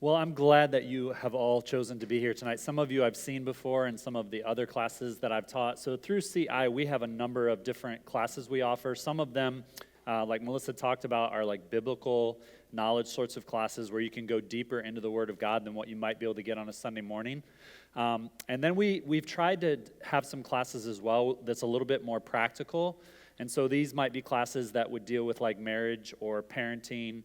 Well, I'm glad that you have all chosen to be here tonight. Some of you I've seen before in some of the other classes that I've taught. So through CI, we have a number of different classes we offer. Some of them, like Melissa talked about, are like biblical knowledge sorts of classes where you can go deeper into the Word of God than what you might be able to get on a Sunday morning. And then we've tried to have some classes as well that's a little bit more practical. And so these might be classes that would deal with like marriage or parenting.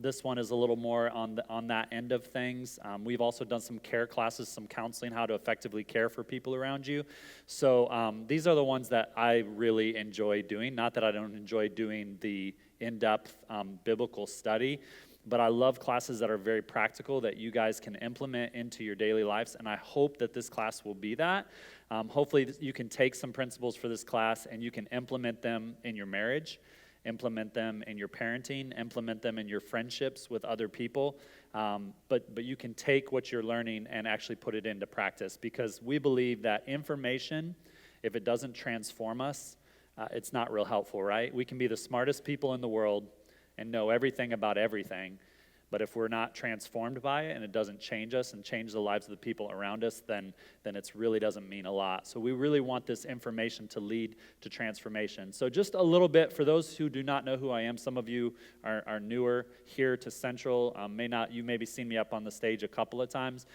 This one is a little more on that end of things. We've also done some care classes, some counseling, how to effectively care for people around you. So these are the ones that I really enjoy doing. Not that I don't enjoy doing the in-depth biblical study, but I love classes that are very practical that you guys can implement into your daily lives, and I hope that this class will be that. Hopefully you can take some principles for this class and you can implement them in your marriage, implement them in your parenting, implement them in your friendships with other people, but you can take what you're learning and actually put it into practice, because we believe that information, if it doesn't transform us, it's not real helpful, right? We can be the smartest people in the world and know everything about everything, but if we're not transformed by it and it doesn't change us and change the lives of the people around us, then it really doesn't mean a lot. So we really want this information to lead to transformation. So just a little bit, for those who do not know who I am, some of you are newer here to Central, you maybe seen me up on the stage a couple of times,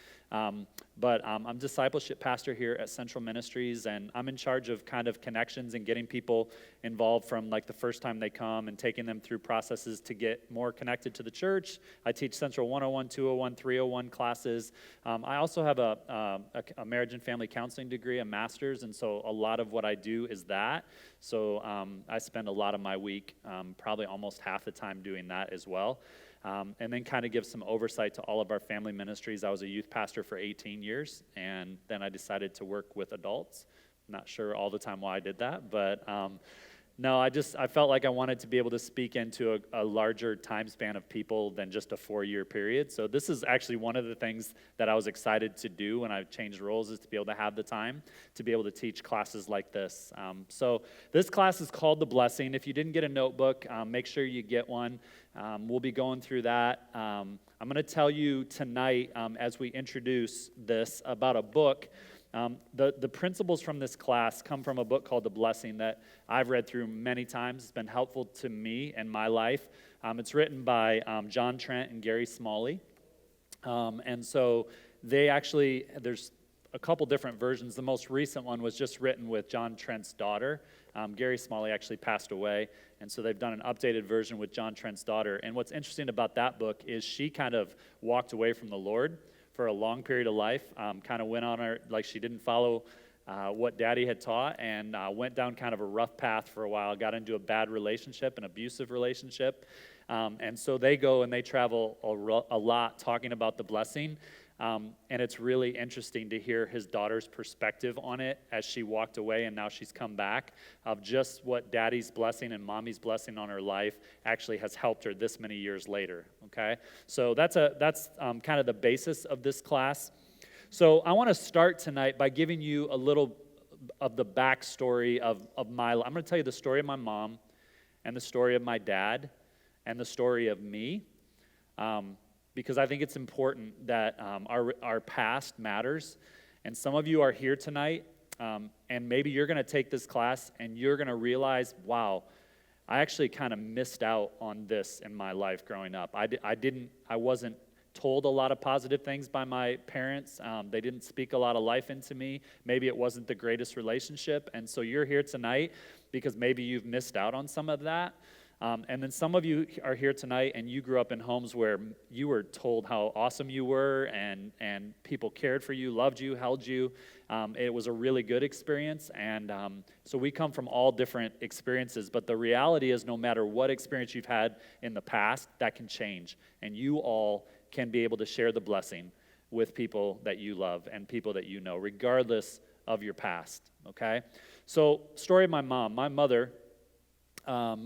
but I'm discipleship pastor here at Central Ministries, and I'm in charge of kind of connections and getting people involved from like the first time they come and taking them through processes to get more connected to the church. I teach Central 101, 201, 301 classes. I also have a marriage and family counseling degree, a master's, and so a lot of what I do is that. So I spend a lot of my week, probably almost half the time doing that as well. And then kind of give some oversight to all of our family ministries. I was a youth pastor for 18 years, and then I decided to work with adults. Not sure all the time why I did that, but no, I felt like I wanted to be able to speak into a larger time span of people than just a 4-year period. So this is actually one of the things that I was excited to do when I changed roles, is to be able to have the time to be able to teach classes like this. So this class is called The Blessing. If you didn't get a notebook, make sure you get one. We'll be going through that. I'm going to tell you tonight, as we introduce this, about a book. The principles from this class come from a book called The Blessing that I've read through many times. It's been helpful to me and my life. It's written by John Trent and Gary Smalley. And so there's a couple different versions. The most recent one was just written with John Trent's daughter. Gary Smalley actually passed away, and so they've done an updated version with John Trent's daughter. And what's interesting about that book is she kind of walked away from the Lord for a long period of life, kind of went on her, like she didn't follow what Daddy had taught, and went down kind of a rough path for a while, got into a bad relationship, an abusive relationship. And so they go and they travel a lot talking about the blessing. And it's really interesting to hear his daughter's perspective on it as she walked away and now she's come back, of just what Daddy's blessing and Mommy's blessing on her life actually has helped her this many years later, okay? So that's kind of the basis of this class. So I want to start tonight by giving you a little of the backstory of my life. I'm going to tell you the story of my mom and the story of my dad and the story of me. Because I think it's important that our past matters. And some of you are here tonight, and maybe you're going to take this class and you're going to realize, wow, I actually kind of missed out on this in my life growing up. I wasn't told a lot of positive things by my parents. They didn't speak a lot of life into me. Maybe it wasn't the greatest relationship. And so you're here tonight because maybe you've missed out on some of that. And then some of you are here tonight and you grew up in homes where you were told how awesome you were, and people cared for you, loved you, held you. It was a really good experience, and so we come from all different experiences, but the reality is no matter what experience you've had in the past, that can change, and you all can be able to share the blessing with people that you love and people that you know, regardless of your past, okay? So, story of my mom. My mother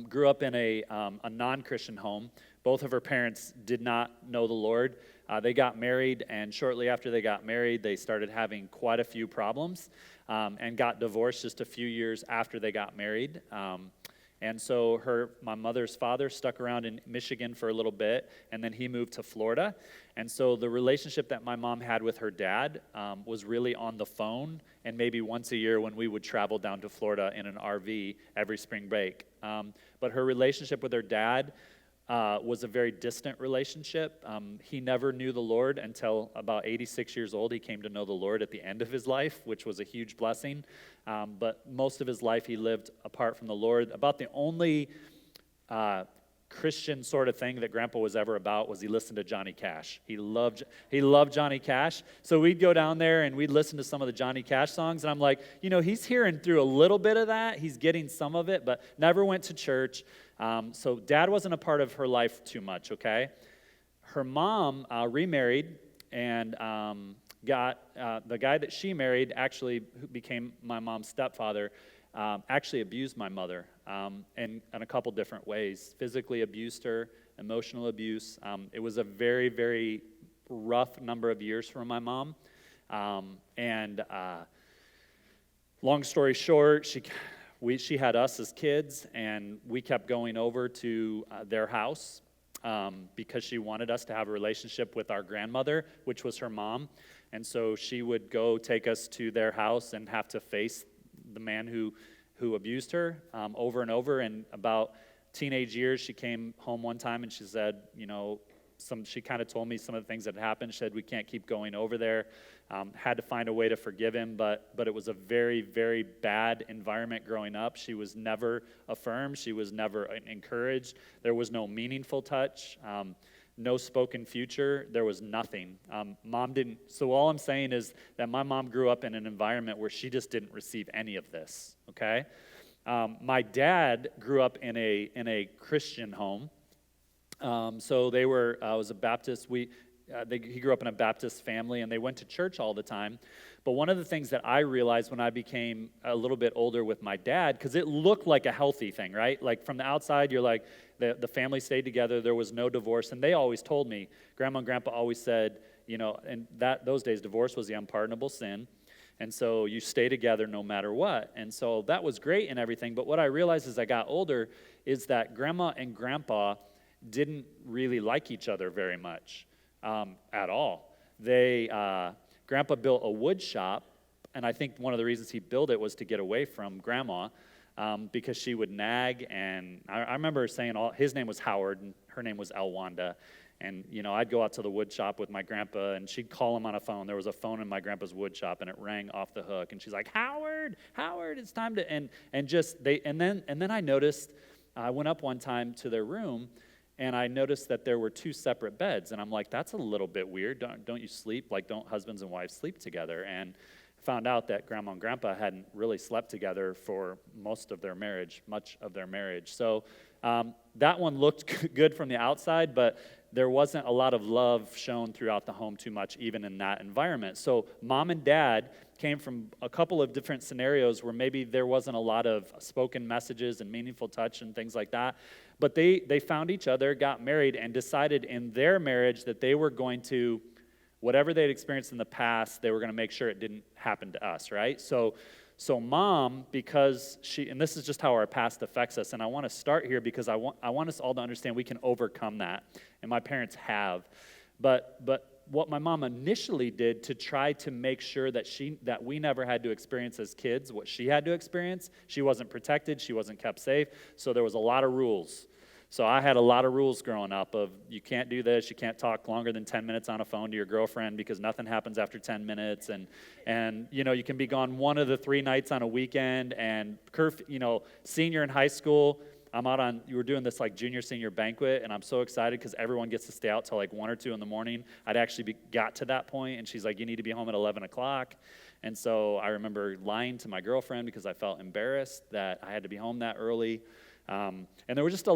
grew up in a non-Christian home. Both of her parents did not know the Lord. They got married, and shortly after they got married, they started having quite a few problems and got divorced just a few years after they got married. And so my mother's father stuck around in Michigan for a little bit, and then he moved to Florida. And so the relationship that my mom had with her dad was really on the phone, and maybe once a year when we would travel down to Florida in an RV every spring break. But her relationship with her dad was a very distant relationship. He never knew the Lord until about 86 years old. He came to know the Lord at the end of his life, which was a huge blessing. But most of his life he lived apart from the Lord. About the only Christian sort of thing that Grandpa was ever about was he listened to Johnny Cash. He loved Johnny Cash. So we'd go down there and we'd listen to some of the Johnny Cash songs, and I'm like, he's hearing through a little bit of that. He's getting some of it, but never went to church. So Dad wasn't a part of her life too much, okay? Her mom remarried and got the guy that she married, actually who became my mom's stepfather, actually abused my mother in a couple different ways. Physically abused her, emotional abuse. It was a very, very rough number of years for my mom. Long story short, she had us as kids, and we kept going over to their house because she wanted us to have a relationship with our grandmother, which was her mom. And so she would go take us to their house and have to face the man who abused her over and over. And about teenage years, she came home one time and she said, she kind of told me some of the things that had happened. She said, we can't keep going over there. Had to find a way to forgive him, but it was a very, very bad environment growing up. She was never affirmed. She was never encouraged. There was no meaningful touch, no spoken future. There was nothing. Mom didn't. So all I'm saying is that my mom grew up in an environment where she just didn't receive any of this, okay? My dad grew up in a Christian home. So they were, I was a Baptist. He grew up in a Baptist family, and they went to church all the time. But one of the things that I realized when I became a little bit older with my dad, because it looked like a healthy thing, right? Like from the outside, you're like, the family stayed together. There was no divorce. And they always told me, Grandma and Grandpa always said, in those days, divorce was the unpardonable sin. And so you stay together no matter what. And so that was great and everything. But what I realized as I got older is that Grandma and Grandpa didn't really like each other very much at all. Grandpa built a wood shop, and I think one of the reasons he built it was to get away from Grandma because she would nag. And I remember saying his name was Howard and her name was Elwanda. And, I'd go out to the wood shop with my grandpa, and she'd call him on a phone. There was a phone in my grandpa's wood shop, and it rang off the hook. And she's like, Howard, it's time to, and then I noticed, I went up one time to their room, and I noticed that there were two separate beds. And I'm like, that's a little bit weird. Don't you sleep? Like, don't husbands and wives sleep together? And found out that Grandma and Grandpa hadn't really slept together for much of their marriage. So that one looked good from the outside, but there wasn't a lot of love shown throughout the home too much, even in that environment. So Mom and Dad came from a couple of different scenarios where maybe there wasn't a lot of spoken messages and meaningful touch and things like that. But they found each other, got married, and decided in their marriage that they were going to, whatever they'd experienced in the past, they were going to make sure it didn't happen to us, right? So Mom, because and this is just how our past affects us, and I want to start here because I want us all to understand we can overcome that, and my parents have. But what my mom initially did to try to make sure that we never had to experience as kids what she had to experience, she wasn't protected, she wasn't kept safe, so there was a lot of rules. So I had a lot of rules growing up of you can't do this, you can't talk longer than 10 minutes on a phone to your girlfriend because nothing happens after 10 minutes, and you can be gone one of the 3 nights on a weekend, and senior in high school, you were doing this like junior senior banquet, and I'm so excited because everyone gets to stay out till like 1 or 2 in the morning. I'd actually got to that point, and she's like, you need to be home at 11 o'clock. And so I remember lying to my girlfriend because I felt embarrassed that I had to be home that early. And there were a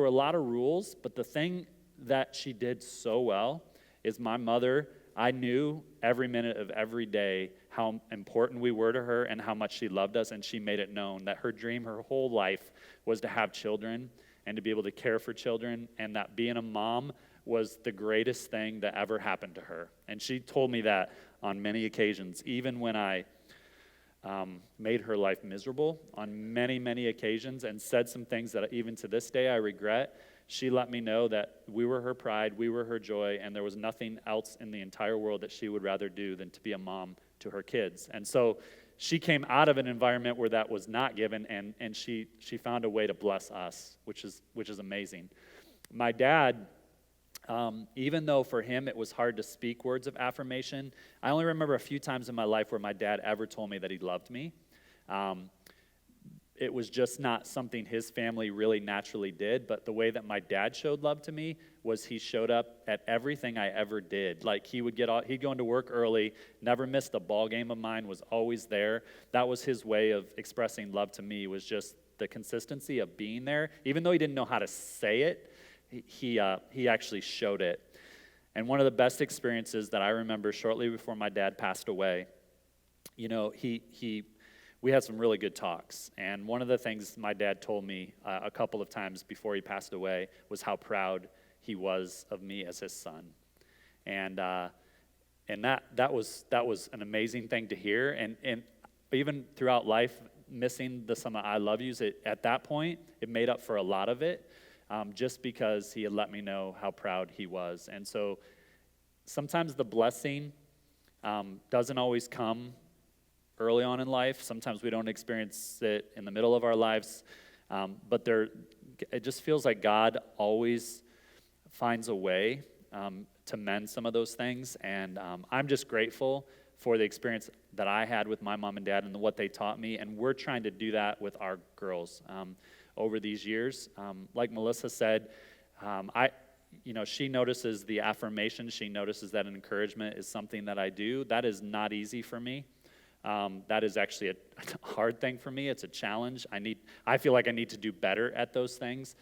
lot of rules, but the thing that she did so well is my mother, I knew every minute of every day how important we were to her and how much she loved us, and she made it known that her dream, her whole life, was to have children and to be able to care for children, and that being a mom was the greatest thing that ever happened to her. And she told me that on many occasions, even when I made her life miserable on many, many occasions and said some things that even to this day I regret. She let me know that we were her pride, we were her joy, and there was nothing else in the entire world that she would rather do than to be a mom to her kids. And so she came out of an environment where that was not given, and she found a way to bless us, which is amazing. My dad, even though for him it was hard to speak words of affirmation, I only remember a few times in my life where my dad ever told me that he loved me. It was just not something his family really naturally did, but the way that my dad showed love to me was he showed up at everything I ever did. Like he'd go into work early, never missed a ball game of mine, was always there. That was his way of expressing love to me, was just the consistency of being there. Even though he didn't know how to say it, he actually showed it. And one of the best experiences that I remember shortly before my dad passed away, we had some really good talks. And one of the things my dad told me a couple of times before he passed away was how proud he was of me as his son. And that was an amazing thing to hear. And even throughout life, missing some I love yous, at that point, it made up for a lot of it, just because he had let me know how proud he was. And so sometimes the blessing doesn't always come early on in life. Sometimes we don't experience it in the middle of our lives, but it just feels like God always finds a way to mend some of those things, and I'm just grateful for the experience that I had with my mom and dad and what they taught me, and we're trying to do that with our girls over these years. Like Melissa said, she notices the affirmation. She notices that an encouragement is something that I do. That is not easy for me. That is actually a hard thing for me. It's a challenge. I feel like I need to do better at those things.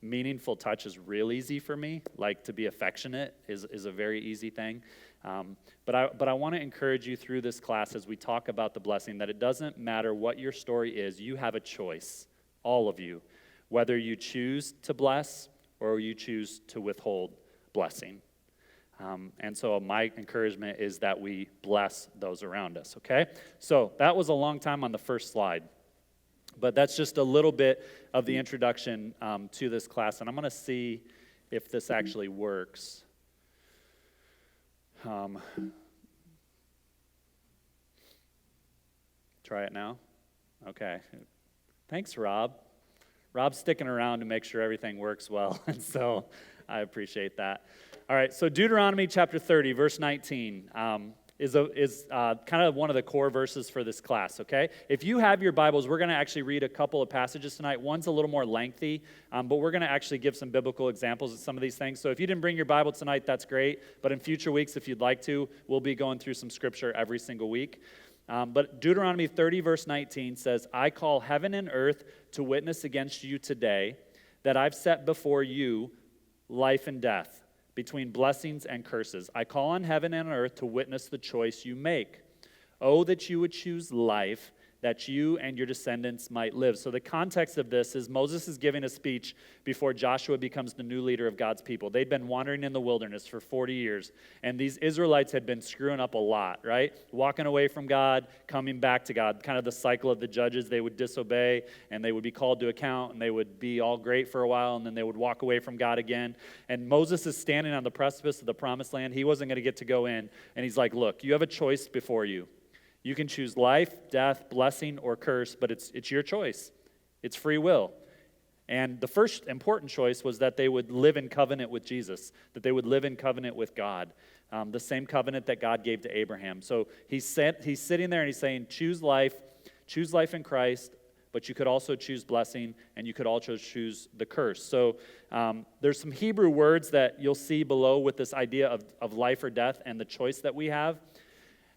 Meaningful touch is real easy for me. Like to be affectionate is a very easy thing. But I want to encourage you through this class as we talk about the blessing that it doesn't matter what your story is. You have a choice, all of you, whether you choose to bless or you choose to withhold blessing. And so my encouragement is that we bless those around us, okay? So that was a long time on the first slide. But that's just a little bit of the introduction to this class. And I'm going to see if this actually works. Try it now? Okay. Thanks, Rob. Rob's sticking around to make sure everything works well. And so I appreciate that. All right, so Deuteronomy chapter 30, verse 19 is kind of one of the core verses for this class, okay? If you have your Bibles, we're going to actually read a couple of passages tonight. One's a little more lengthy, but we're going to actually give some biblical examples of some of these things. So if you didn't bring your Bible tonight, that's great. But in future weeks, if you'd like to, we'll be going through some scripture every single week. But Deuteronomy 30, verse 19 says, I call heaven and earth to witness against you today that I've set before you life and death, between blessings and curses. I call on heaven and earth to witness the choice you make. Oh, that you would choose life, that you and your descendants might live. So the context of this is Moses is giving a speech before Joshua becomes the new leader of God's people. They'd been wandering in the wilderness for 40 years, and these Israelites had been screwing up a lot, right? Walking away from God, coming back to God, kind of the cycle of the judges. They would disobey, and they would be called to account, and they would be all great for a while, and then they would walk away from God again. And Moses is standing on the precipice of the promised land. He wasn't going to get to go in, and he's like, look, you have a choice before you. You can choose life, death, blessing, or curse, but it's your choice. It's free will. And the first important choice was that they would live in covenant with Jesus, that they would live in covenant with God, the same covenant that God gave to Abraham. So he's sitting there and he's saying, choose life in Christ, but you could also choose blessing, and you could also choose the curse. So there's some Hebrew words that you'll see below with this idea of life or death and the choice that we have.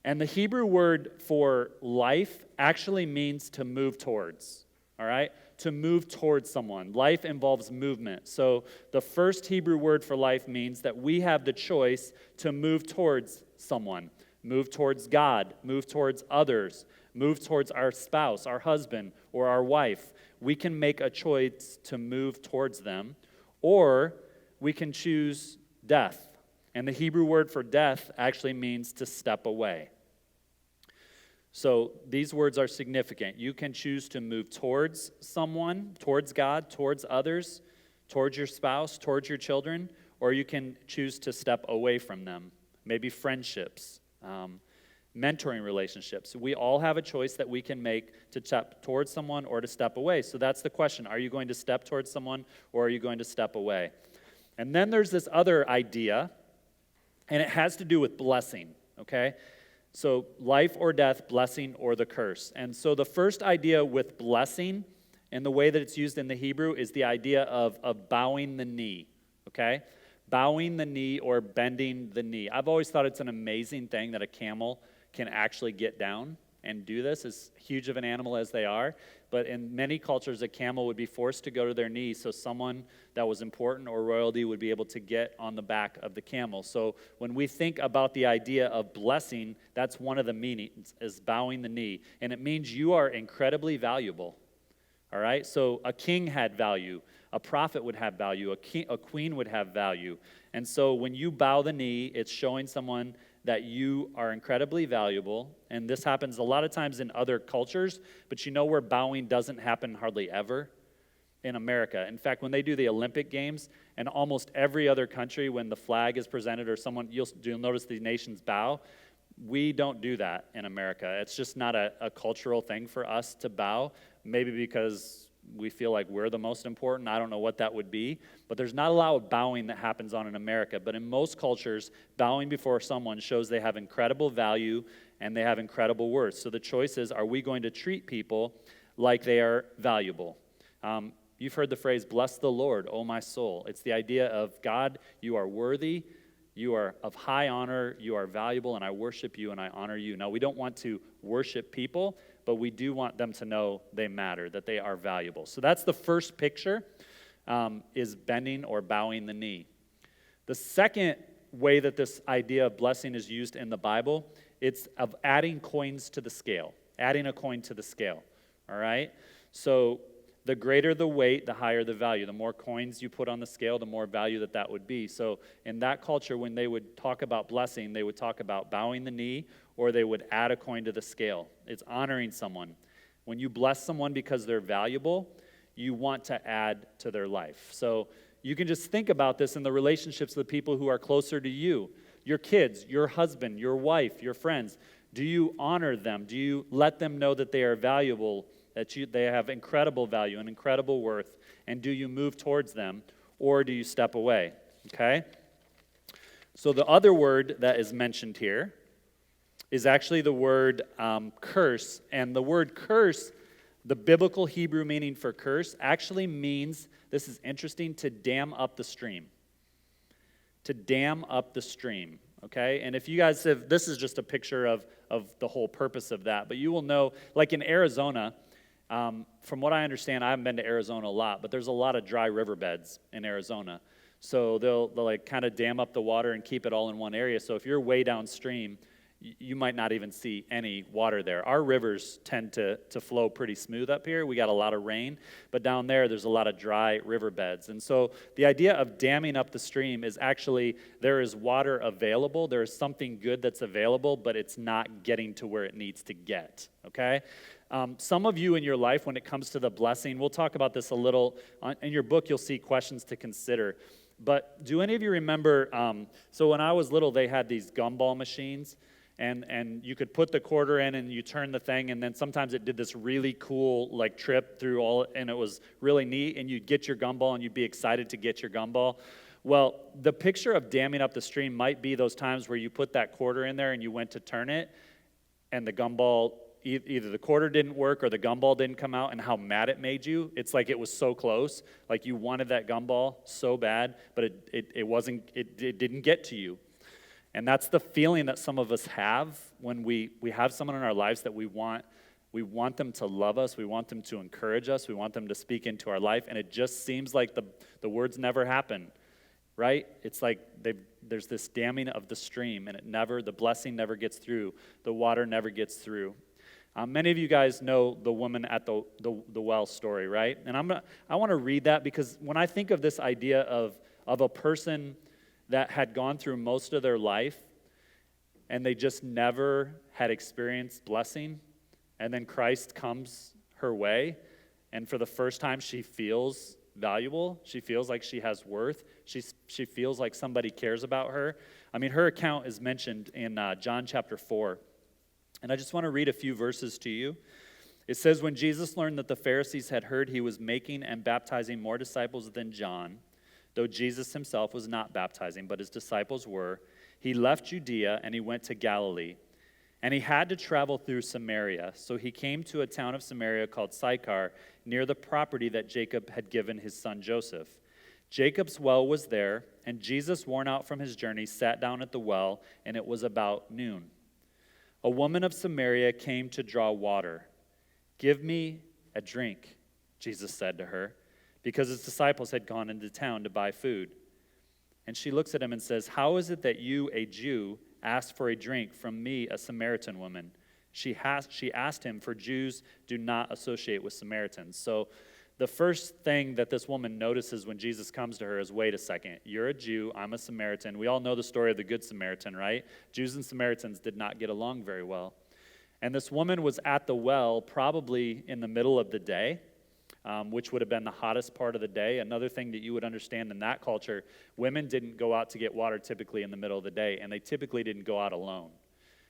And the Hebrew word for life actually means to move towards, all right? To move towards someone. Life involves movement. So the first Hebrew word for life means that we have the choice to move towards someone, move towards God, move towards others, move towards our spouse, our husband, or our wife. We can make a choice to move towards them, or we can choose death. And the Hebrew word for death actually means to step away. So these words are significant. You can choose to move towards someone, towards God, towards others, towards your spouse, towards your children, or you can choose to step away from them. Maybe friendships, mentoring relationships. We all have a choice that we can make to step towards someone or to step away. So that's the question. Are you going to step towards someone or are you going to step away? And then there's this other idea, and it has to do with blessing, okay? So life or death, blessing or the curse. And so the first idea with blessing and the way that it's used in the Hebrew is the idea of bowing the knee, okay? Bowing the knee or bending the knee. I've always thought it's an amazing thing that a camel can actually get down and do this, as huge of an animal as they are. But in many cultures, a camel would be forced to go to their knees so someone that was important or royalty would be able to get on the back of the camel. So when we think about the idea of blessing, that's one of the meanings, is bowing the knee. And it means you are incredibly valuable, all right? So a king had value. A prophet would have value. A queen would have value. And so when you bow the knee, it's showing someone that you are incredibly valuable. And this happens a lot of times in other cultures, but you know where bowing doesn't happen hardly ever? In America. In fact, when they do the Olympic Games, and almost every other country, when the flag is presented or someone, you'll notice the nations bow. We don't do that in America. It's just not a cultural thing for us to bow, maybe because we feel like we're the most important. I don't know what that would be, but there's not a lot of bowing that happens on in America. But in most cultures, bowing before someone shows they have incredible value and they have incredible worth. So the choice is, are we going to treat people like they are valuable? You've heard the phrase, bless the Lord, O my soul. It's the idea of, God, you are worthy, you are of high honor, you are valuable, and I worship you and I honor you. Now, we don't want to worship people, but we do want them to know they matter, that they are valuable. So that's the first picture, is bending or bowing the knee. The second way that this idea of blessing is used in the Bible, it's of adding coins to the scale, adding a coin to the scale, all right? So the greater the weight, the higher the value. The more coins you put on the scale, the more value that would be. So in that culture, when they would talk about blessing, they would talk about bowing the knee, or they would add a coin to the scale. It's honoring someone. When you bless someone because they're valuable, you want to add to their life. So you can just think about this in the relationships of the people who are closer to you, your kids, your husband, your wife, your friends. Do you honor them? Do you let them know that they are valuable, that they have incredible value and incredible worth? And do you move towards them, or do you step away? Okay? So the other word that is mentioned here is actually the word curse. And the word curse, the biblical Hebrew meaning for curse, actually means, this is interesting, to dam up the stream. To dam up the stream, okay? And if you guys have, this is just a picture of the whole purpose of that, but you will know, like in Arizona, from what I understand, I haven't been to Arizona a lot, but there's a lot of dry riverbeds in Arizona. So they'll like kind of dam up the water and keep it all in one area. So if you're way downstream, you might not even see any water there. Our rivers tend to flow pretty smooth up here. We got a lot of rain, but down there's a lot of dry riverbeds. And so the idea of damming up the stream is actually there is water available. There is something good that's available, but it's not getting to where it needs to get, okay? Some of you in your life, when it comes to the blessing, we'll talk about this a little. In your book, you'll see questions to consider. But do any of you remember, so when I was little, they had these gumball machines, and you could put the quarter in and you turn the thing, and then sometimes it did this really cool like trip through all, and it was really neat, and you'd get your gumball and you'd be excited to get your gumball. Well, the picture of damming up the stream might be those times where you put that quarter in there and you went to turn it, and the gumball, either the quarter didn't work or the gumball didn't come out, and how mad it made you. It's like it was so close, like you wanted that gumball so bad, but it didn't get to you. And that's the feeling that some of us have when we have someone in our lives that we want them to love us, we want them to encourage us, we want them to speak into our life, and it just seems like the words never happen, right? It's like there's this damming of the stream, and the blessing never gets through, the water never gets through. Many of you guys know the woman at the well story, right? And I want to read that because when I think of this idea of a person that had gone through most of their life and they just never had experienced blessing, And then Christ comes her way, and for the first time she feels valuable. She feels like she has worth. She feels like somebody cares about her. I mean, her account is mentioned in John chapter 4. And I just want to read a few verses to you. It says, when Jesus learned that the Pharisees had heard he was making and baptizing more disciples than John, though Jesus himself was not baptizing, but his disciples were, he left Judea and he went to Galilee. And he had to travel through Samaria. So he came to a town of Samaria called Sychar, near the property that Jacob had given his son Joseph. Jacob's well was there, and Jesus, worn out from his journey, sat down at the well, and it was about noon. A woman of Samaria came to draw water. "Give me a drink," Jesus said to her, because his disciples had gone into town to buy food. And she looks at him and says, "How is it that you, a Jew, ask for a drink from me, a Samaritan woman?" She asked him, for Jews do not associate with Samaritans. So the first thing that this woman notices when Jesus comes to her is, wait a second, you're a Jew, I'm a Samaritan. We all know the story of the Good Samaritan, right? Jews and Samaritans did not get along very well. And this woman was at the well probably in the middle of the day, which would have been the hottest part of the day. Another thing that you would understand in that culture, women didn't go out to get water typically in the middle of the day, and they typically didn't go out alone.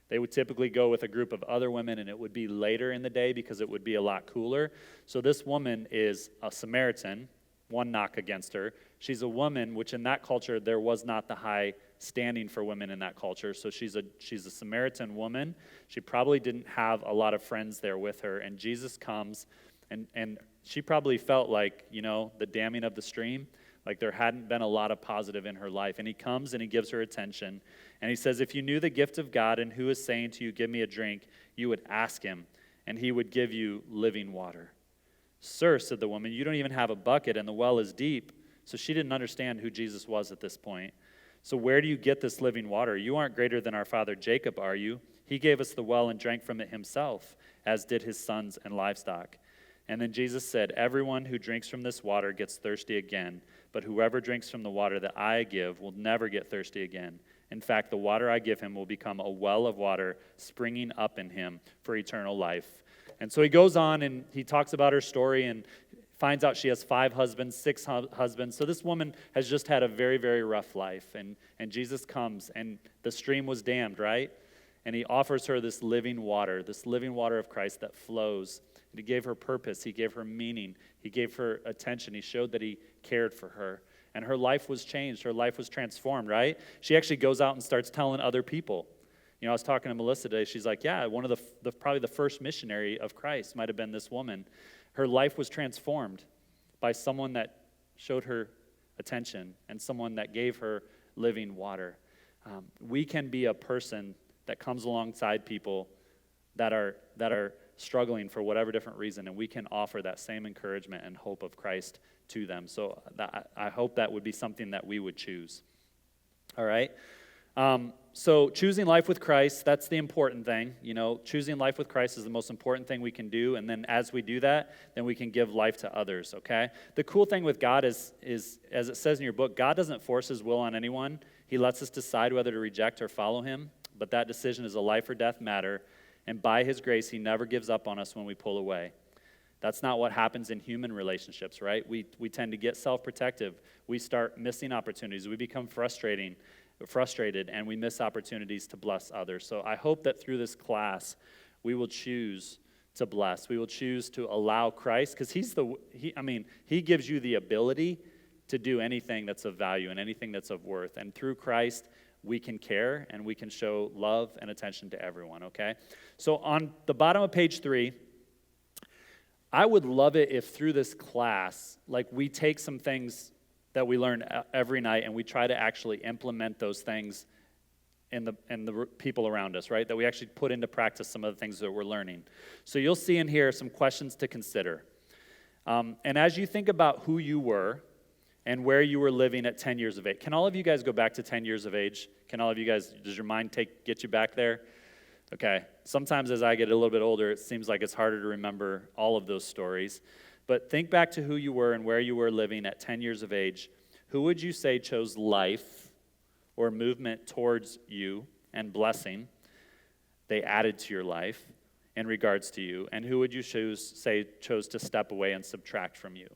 They would typically go with a group of other women, and it would be later in the day because it would be a lot cooler. So this woman is a Samaritan, one knock against her. She's a woman, which in that culture, there was not the high standing for women in that culture. So she's a Samaritan woman. She probably didn't have a lot of friends there with her, and Jesus comes, and she probably felt like, the damming of the stream, like there hadn't been a lot of positive in her life. And he comes and he gives her attention. And he says, if you knew the gift of God and who is saying to you, give me a drink, you would ask him, and he would give you living water. Sir, said the woman, you don't even have a bucket, and the well is deep. So she didn't understand who Jesus was at this point. So where do you get this living water? You aren't greater than our father Jacob, are you? He gave us the well and drank from it himself, as did his sons and livestock. And then Jesus said, everyone who drinks from this water gets thirsty again, but whoever drinks from the water that I give will never get thirsty again. In fact, the water I give him will become a well of water springing up in him for eternal life. And so he goes on and he talks about her story and finds out she has 5 husbands, 6 husbands. So this woman has just had a very, very rough life. And Jesus comes, and the stream was dammed, right? And he offers her this living water of Christ that flows. And he gave her purpose. He gave her meaning. He gave her attention. He showed that he cared for her. And her life was changed. Her life was transformed, right? She actually goes out and starts telling other people. I was talking to Melissa today. She's like, yeah, one of the probably the first missionary of Christ might have been this woman. Her life was transformed by someone that showed her attention and someone that gave her living water. We can be a person that comes alongside people that are struggling for whatever different reason, and we can offer that same encouragement and hope of Christ to them. So I hope that would be something that we would choose. All right? So choosing life with Christ, that's the important thing. Choosing life with Christ is the most important thing we can do. And then as we do that, then we can give life to others, okay? The cool thing with God is as it says in your book, God doesn't force his will on anyone. He lets us decide whether to reject or follow him. But that decision is a life or death matter. And by his grace, he never gives up on us when we pull away. That's not what happens in human relationships, right? We tend to get self-protective. We start missing opportunities. We become frustrated, and we miss opportunities to bless others. So I hope that through this class, we will choose to bless. We will choose to allow Christ, because he gives you the ability to do anything that's of value and anything that's of worth. And through Christ, we can care and we can show love and attention to everyone, okay? So on the bottom of page 3, I would love it if through this class, we take some things that we learn every night and we try to actually implement those things in the people around us, right? That we actually put into practice some of the things that we're learning. So you'll see in here some questions to consider. And as you think about who you were and where you were living at 10 years of age, can all of you guys go back to 10 years of age? Can all of you guys, does your mind get you back there? Okay. Sometimes as I get a little bit older, it seems like it's harder to remember all of those stories. But think back to who you were and where you were living at 10 years of age. Who would you say chose life or movement towards you and blessing? They added to your life. in regards to you? And who would you chose to step away and subtract from you?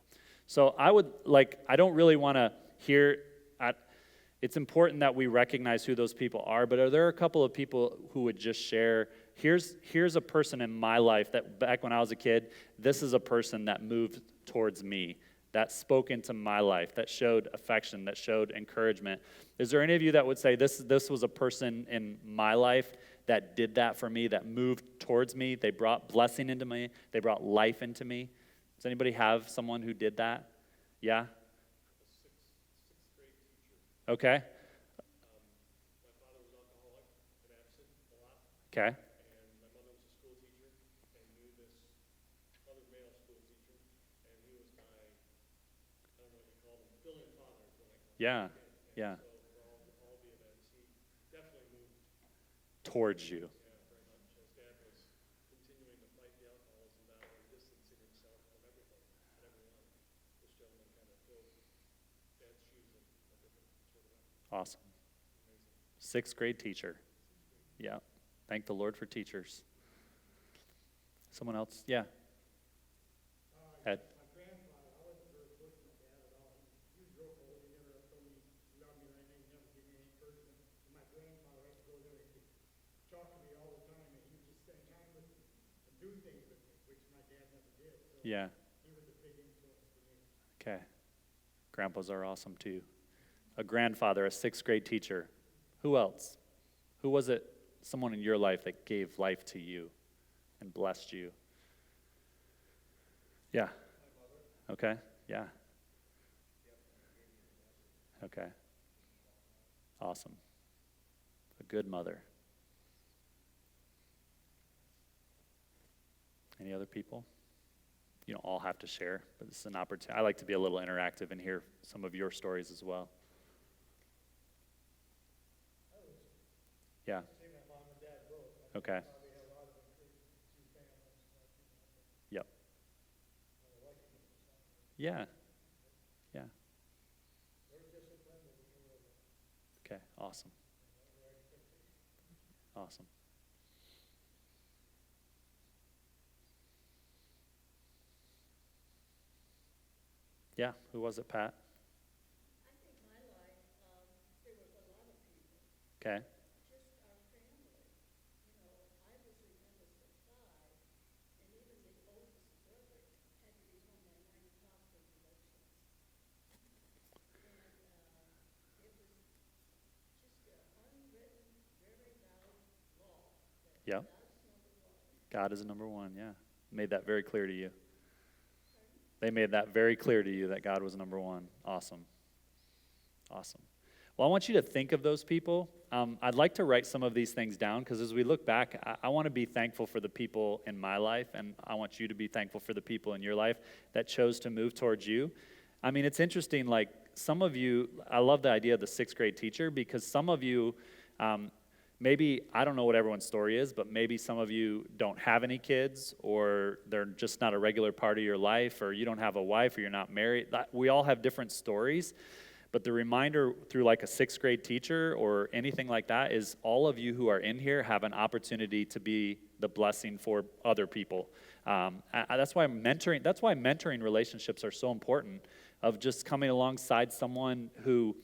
So I don't really want to hear, it's important that we recognize who those people are, but are there a couple of people who would just share, here's a person in my life that back when I was a kid, this is a person that moved towards me, that spoke into my life, that showed affection, that showed encouragement. Is there any of you that would say, this was a person in my life that did that for me, that moved towards me, they brought blessing into me, they brought life into me? Does anybody have someone who did that? Yeah? Sixth grade teacher. Okay. My father was alcoholic and absent a lot, Okay. and my mother was a school teacher and knew this other male school teacher, and he was my, I don't know what you call him, fill-in father is what I call him. Yeah. And Yeah. so for all the events, he definitely moved, Towards you. very much. His dad was continuing to fight the alcoholism battle and distancing himself from everything and everyone. This gentleman kind of filled dad's shoes in a different sort of way. Awesome. Amazing. Sixth grade teacher. Yeah. Thank the Lord for teachers. Someone else? Yeah. Ed. My grandfather, I wasn't very close to my dad at all. He was real cold. He never told me he loved me or anything. He never gave me any encouragement. And my grandfather, I used to go there and he could talk to me all the time, and he would just spend time with me and do things with me, which my dad never did. So Yeah. he was a big influence for me. Okay. Grandpas are awesome too. A grandfather, a sixth grade teacher. Who else? Who was it? Someone in your life that gave life to you and blessed you? Yeah. Okay. Yeah. Okay. Awesome. A good mother. Any other people? You don't all have to share, but this is an opportunity. I like to be a little interactive and hear some of your stories as well. Yeah. Say my mom and dad both. Okay. Probably had a lot of encouragement to two families. Yep. Yeah. Yeah. Okay. Awesome. Awesome. Yeah. Who was it, Pat? I think my life, there was a lot of people, Okay. just our family. You know, I was the youngest of five, and even the oldest brother had to be home at 9 o'clock for devotions. And it was just an unwritten, very loud law that Yep. God's number one. God is number one. Yeah. Made that very clear to you. They made that very clear to you that God was number one. Awesome. Awesome. Well, I want you to think of those people. I'd like to write some of these things down because as we look back, I want to be thankful for the people in my life, and I want you to be thankful for the people in your life that chose to move towards you. I mean, it's interesting, like some of you, I love the idea of the sixth grade teacher because some of you, maybe, I don't know what everyone's story is, but maybe some of you don't have any kids or they're just not a regular part of your life or you don't have a wife or you're not married. We all have different stories, but the reminder through like a sixth grade teacher or anything like that is all of you who are in here have an opportunity to be the blessing for other people. That's why mentoring relationships are so important, of just coming alongside someone who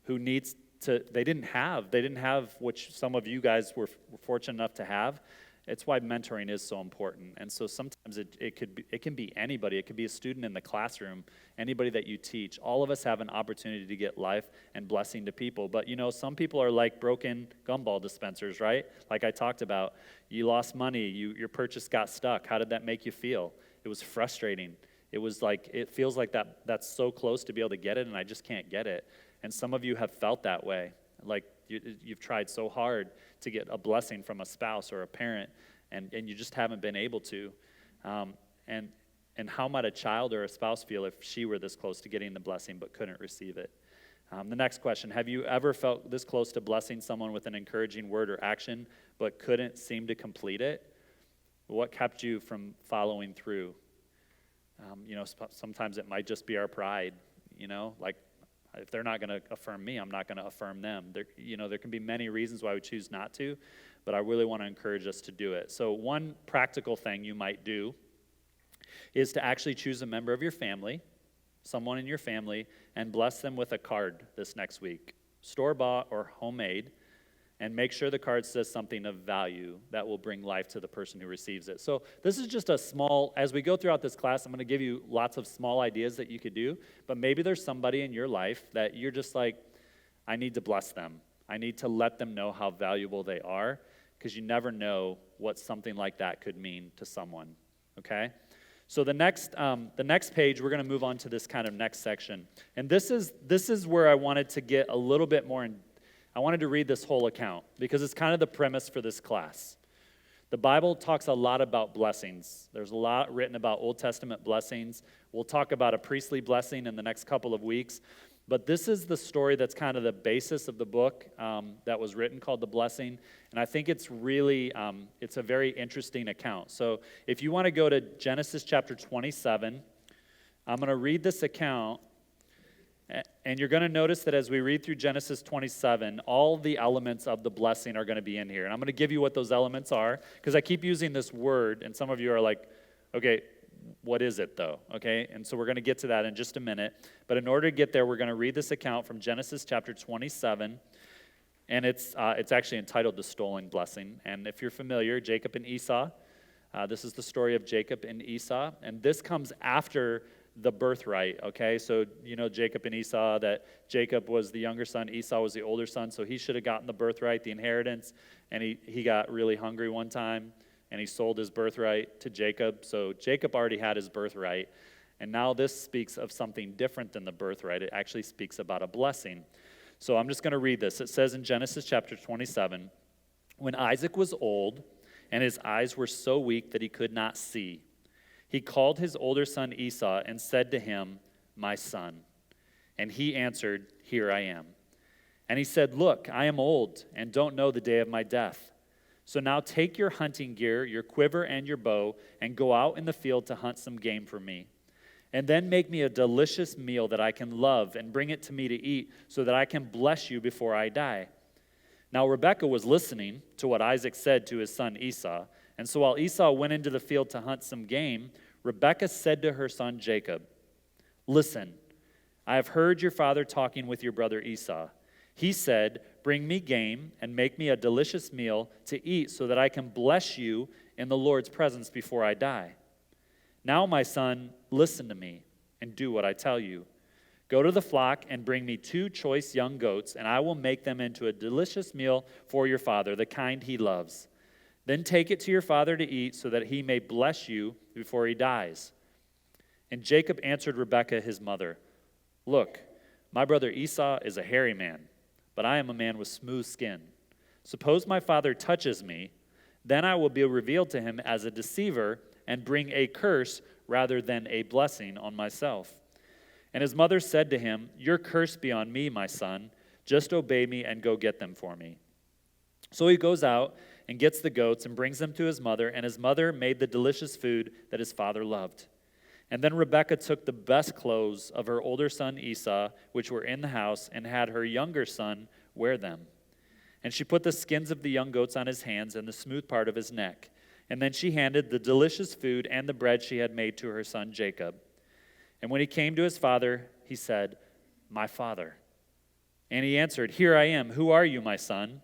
needs they didn't have what some of you guys were fortunate enough to have. It's why mentoring is so important. And so sometimes it can be anybody. It could be a student in the classroom, anybody that you teach. All of us have an opportunity to get life and blessing to people. But you know, some people are like broken gumball dispensers, right? Like I talked about, you lost money, your purchase got stuck. How did that make you feel? It was frustrating. It was like, it feels like that's so close to be able to get it and I just can't get it. And some of you have felt that way, like you've tried so hard to get a blessing from a spouse or a parent, and you just haven't been able to. And how might a child or a spouse feel if she were this close to getting the blessing but couldn't receive it? The next question, have you ever felt this close to blessing someone with an encouraging word or action but couldn't seem to complete it? What kept you from following through? You know, sometimes it might just be our pride, you know, like If they're not going to affirm me, I'm not going to affirm them. There can be many reasons why we choose not to, but I really want to encourage us to do it. So one practical thing you might do is to actually choose a member of your family, someone in your family, and bless them with a card this next week, store-bought or homemade, and make sure the card says something of value that will bring life to the person who receives it. So this is just a small, as we go throughout this class, I'm going to give you lots of small ideas that you could do, but maybe there's somebody in your life that you're just like, I need to bless them. I need to let them know how valuable they are, because you never know what something like that could mean to someone, okay? So the next page, we're going to move on to this kind of next section. And this is where I wanted to get a little bit more in. I wanted to read this whole account because it's kind of the premise for this class. The Bible talks a lot about blessings. There's a lot written about Old Testament blessings. We'll talk about a priestly blessing in the next couple of weeks. But this is the story that's kind of the basis of the book that was written, called The Blessing. And I think it's really, it's a very interesting account. So if you want to go to Genesis chapter 27, I'm going to read this account. And you're going to notice that as we read through Genesis 27, all the elements of the blessing are going to be in here. And I'm going to give you what those elements are, because I keep using this word, and some of you are like, okay, what is it though? Okay, and so we're going to get to that in just a minute. But in order to get there, we're going to read this account from Genesis chapter 27, and it's actually entitled The Stolen Blessing. And if you're familiar, Jacob and Esau, this is the story of Jacob and Esau, and this comes after the birthright, okay? So, Jacob and Esau, that Jacob was the younger son, Esau was the older son, so he should have gotten the birthright, the inheritance, and he got really hungry one time, and he sold his birthright to Jacob. So Jacob already had his birthright, and now this speaks of something different than the birthright. It actually speaks about a blessing. So I'm just going to read this. It says in Genesis chapter 27, when Isaac was old, and his eyes were so weak that he could not see, he called his older son Esau and said to him, my son. And he answered, here I am. And he said, look, I am old and don't know the day of my death. So now take your hunting gear, your quiver and your bow, and go out in the field to hunt some game for me. And then make me a delicious meal that I can love and bring it to me to eat, so that I can bless you before I die. Now Rebekah was listening to what Isaac said to his son Esau. And so while Esau went into the field to hunt some game, Rebekah said to her son Jacob, listen, I have heard your father talking with your brother Esau. He said, bring me game and make me a delicious meal to eat, so that I can bless you in the Lord's presence before I die. Now, my son, listen to me and do what I tell you. Go to the flock and bring me 2 choice young goats, and I will make them into a delicious meal for your father, the kind he loves. Then take it to your father to eat, so that he may bless you before he dies. And Jacob answered Rebekah his mother, look, my brother Esau is a hairy man, but I am a man with smooth skin. Suppose my father touches me, then I will be revealed to him as a deceiver and bring a curse rather than a blessing on myself. And his mother said to him, your curse be on me, my son. Just obey me and go get them for me. So he goes out and gets the goats and brings them to his mother, and his mother made the delicious food that his father loved. And then Rebekah took the best clothes of her older son Esau, which were in the house, and had her younger son wear them. And she put the skins of the young goats on his hands and the smooth part of his neck. And then she handed the delicious food and the bread she had made to her son Jacob. And when he came to his father, he said, my father. And he answered, here I am. Who are you, my son?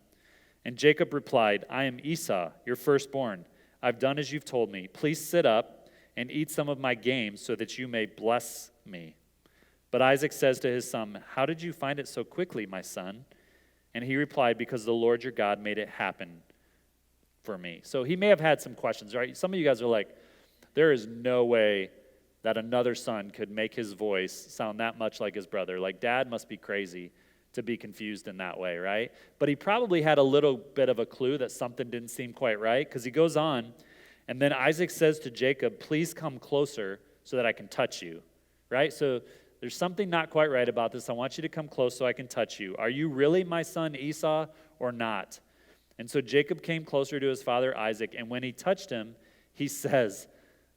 And Jacob replied, I am Esau, your firstborn. I've done as you've told me. Please sit up and eat some of my game, so that you may bless me. But Isaac says to his son, how did you find it so quickly, my son? And he replied, because the Lord your God made it happen for me. So he may have had some questions, right? Some of you guys are like, there is no way that another son could make his voice sound that much like his brother. Like, dad must be crazy to be confused in that way, right? But he probably had a little bit of a clue that something didn't seem quite right, because he goes on, and then Isaac says to Jacob, please come closer so that I can touch you, right? So there's something not quite right about this. I want you to come close so I can touch you. Are you really my son Esau or not? And so Jacob came closer to his father Isaac, and when he touched him, he says,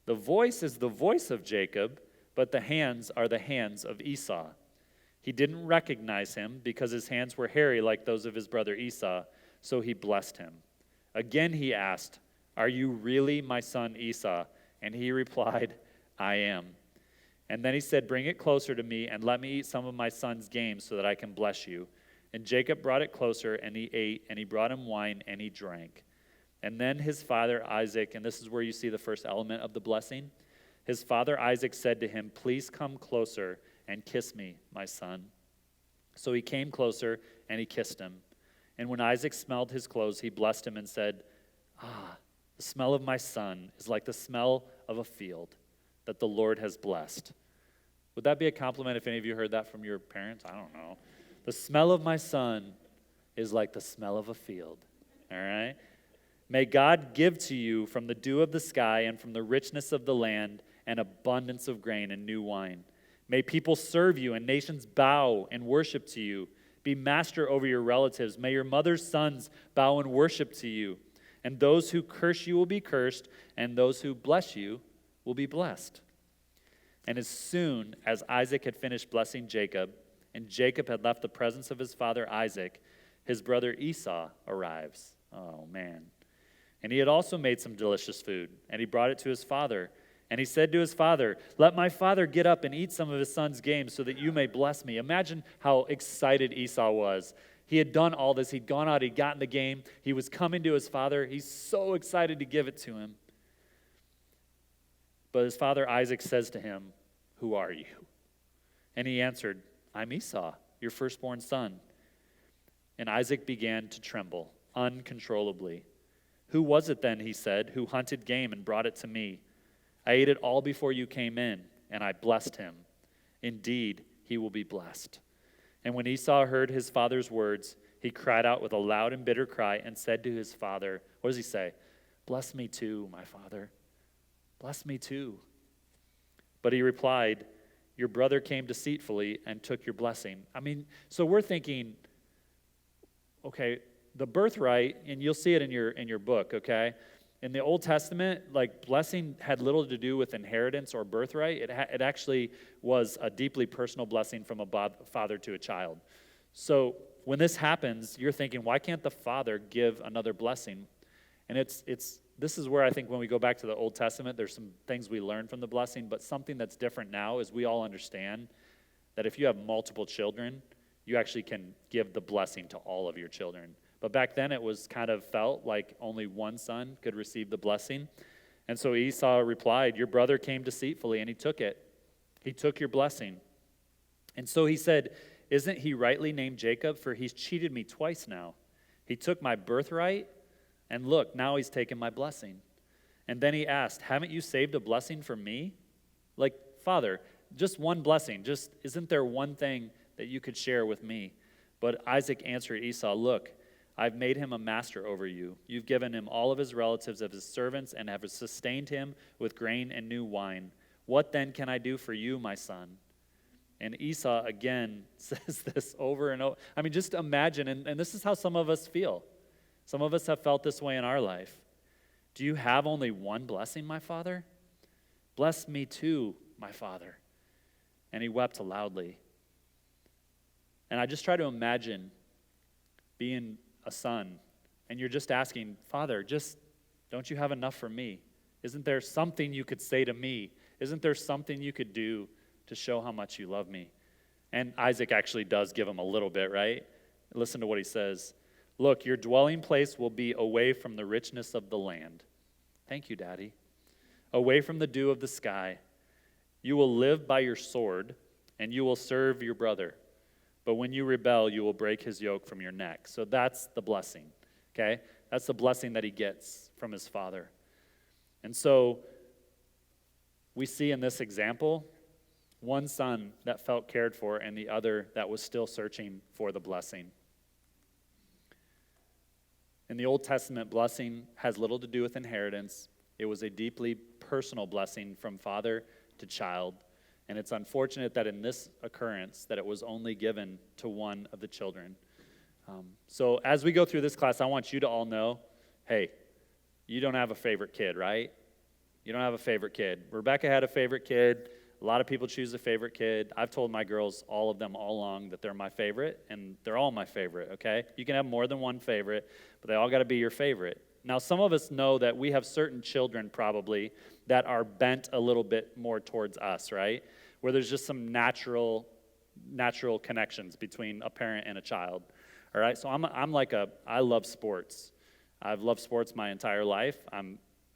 the voice is the voice of Jacob, but the hands are the hands of Esau. He didn't recognize him because his hands were hairy like those of his brother Esau, so he blessed him. Again he asked, "Are you really my son Esau?" And he replied, "I am." And then he said, "Bring it closer to me and let me eat some of my son's game so that I can bless you." And Jacob brought it closer, and he ate, and he brought him wine, and he drank. And then his father Isaac, and this is where you see the first element of the blessing, his father Isaac said to him, "Please come closer and kiss me, my son." So he came closer, and he kissed him. And when Isaac smelled his clothes, he blessed him and said, "Ah, the smell of my son is like the smell of a field that the Lord has blessed." Would that be a compliment if any of you heard that from your parents? I don't know. The smell of my son is like the smell of a field. All right? May God give to you from the dew of the sky and from the richness of the land an abundance of grain and new wine. May people serve you and nations bow and worship to you. Be master over your relatives. May your mother's sons bow and worship to you. And those who curse you will be cursed, and those who bless you will be blessed. And as soon as Isaac had finished blessing Jacob, and Jacob had left the presence of his father Isaac, his brother Esau arrives. Oh, man. And he had also made some delicious food, and he brought it to his father. And he said to his father, "Let my father get up and eat some of his son's game so that you may bless me." Imagine how excited Esau was. He had done all this. He'd gone out. He'd gotten the game. He was coming to his father. He's so excited to give it to him. But his father Isaac says to him, "Who are you?" And he answered, "I'm Esau, your firstborn son." And Isaac began to tremble uncontrollably. "Who was it then," he said, "who hunted game and brought it to me? I ate it all before you came in, and I blessed him. Indeed, he will be blessed." And when Esau heard his father's words, he cried out with a loud and bitter cry and said to his father, what does he say? "Bless me too, my father. Bless me too." But he replied, "Your brother came deceitfully and took your blessing." I mean, so we're thinking, okay, the birthright, and you'll see it in your book, okay? In the Old Testament, like, blessing had little to do with inheritance or birthright. It actually was a deeply personal blessing from a father to a child. So when this happens, you're thinking, why can't the father give another blessing? And this is where I think when we go back to the Old Testament, there's some things we learn from the blessing, but something that's different now is we all understand that if you have multiple children, you actually can give the blessing to all of your children. But back then it was kind of felt like only one son could receive the blessing. And so Esau replied, "Your brother came deceitfully and he took it. He took your blessing." And so he said, "Isn't he rightly named Jacob? For he's cheated me twice now. He took my birthright, and look, now he's taken my blessing." And then he asked, "Haven't you saved a blessing for me?" Like, "Father, just one blessing. Just, isn't there one thing that you could share with me?" But Isaac answered Esau, "Look, I've made him a master over you. You've given him all of his relatives of his servants and have sustained him with grain and new wine. What then can I do for you, my son?" And Esau again says this over and over. I mean, just imagine, and this is how some of us feel. Some of us have felt this way in our life. "Do you have only one blessing, my father? Bless me too, my father." And he wept loudly. And I just try to imagine being a son, and you're just asking, "Father, just don't you have enough for me? Isn't there something you could say to me? Isn't there something you could do to show how much you love me?" And Isaac actually does give him a little bit, right? Listen to what he says. "Look, your dwelling place will be away from the richness of the land." Thank you, Daddy. "Away from the dew of the sky. You will live by your sword, and you will serve your brother. But when you rebel, you will break his yoke from your neck." So that's the blessing, okay? That's the blessing that he gets from his father. And so we see in this example one son that felt cared for and the other that was still searching for the blessing. In the Old Testament, blessing has little to do with inheritance. It was a deeply personal blessing from father to child. And it's unfortunate that in this occurrence that it was only given to one of the children. So as we go through this class, I want you to all know, hey, you don't have a favorite kid, right? You don't have a favorite kid. Rebecca had a favorite kid. A lot of people choose a favorite kid. I've told my girls, all of them all along, that they're my favorite, and they're all my favorite, okay? You can have more than one favorite, but they all got to be your favorite. Now, some of us know that we have certain children probably that are bent a little bit more towards us, right? Where there's just some natural connections between a parent and a child, all right? So I love sports. I've loved sports my entire life.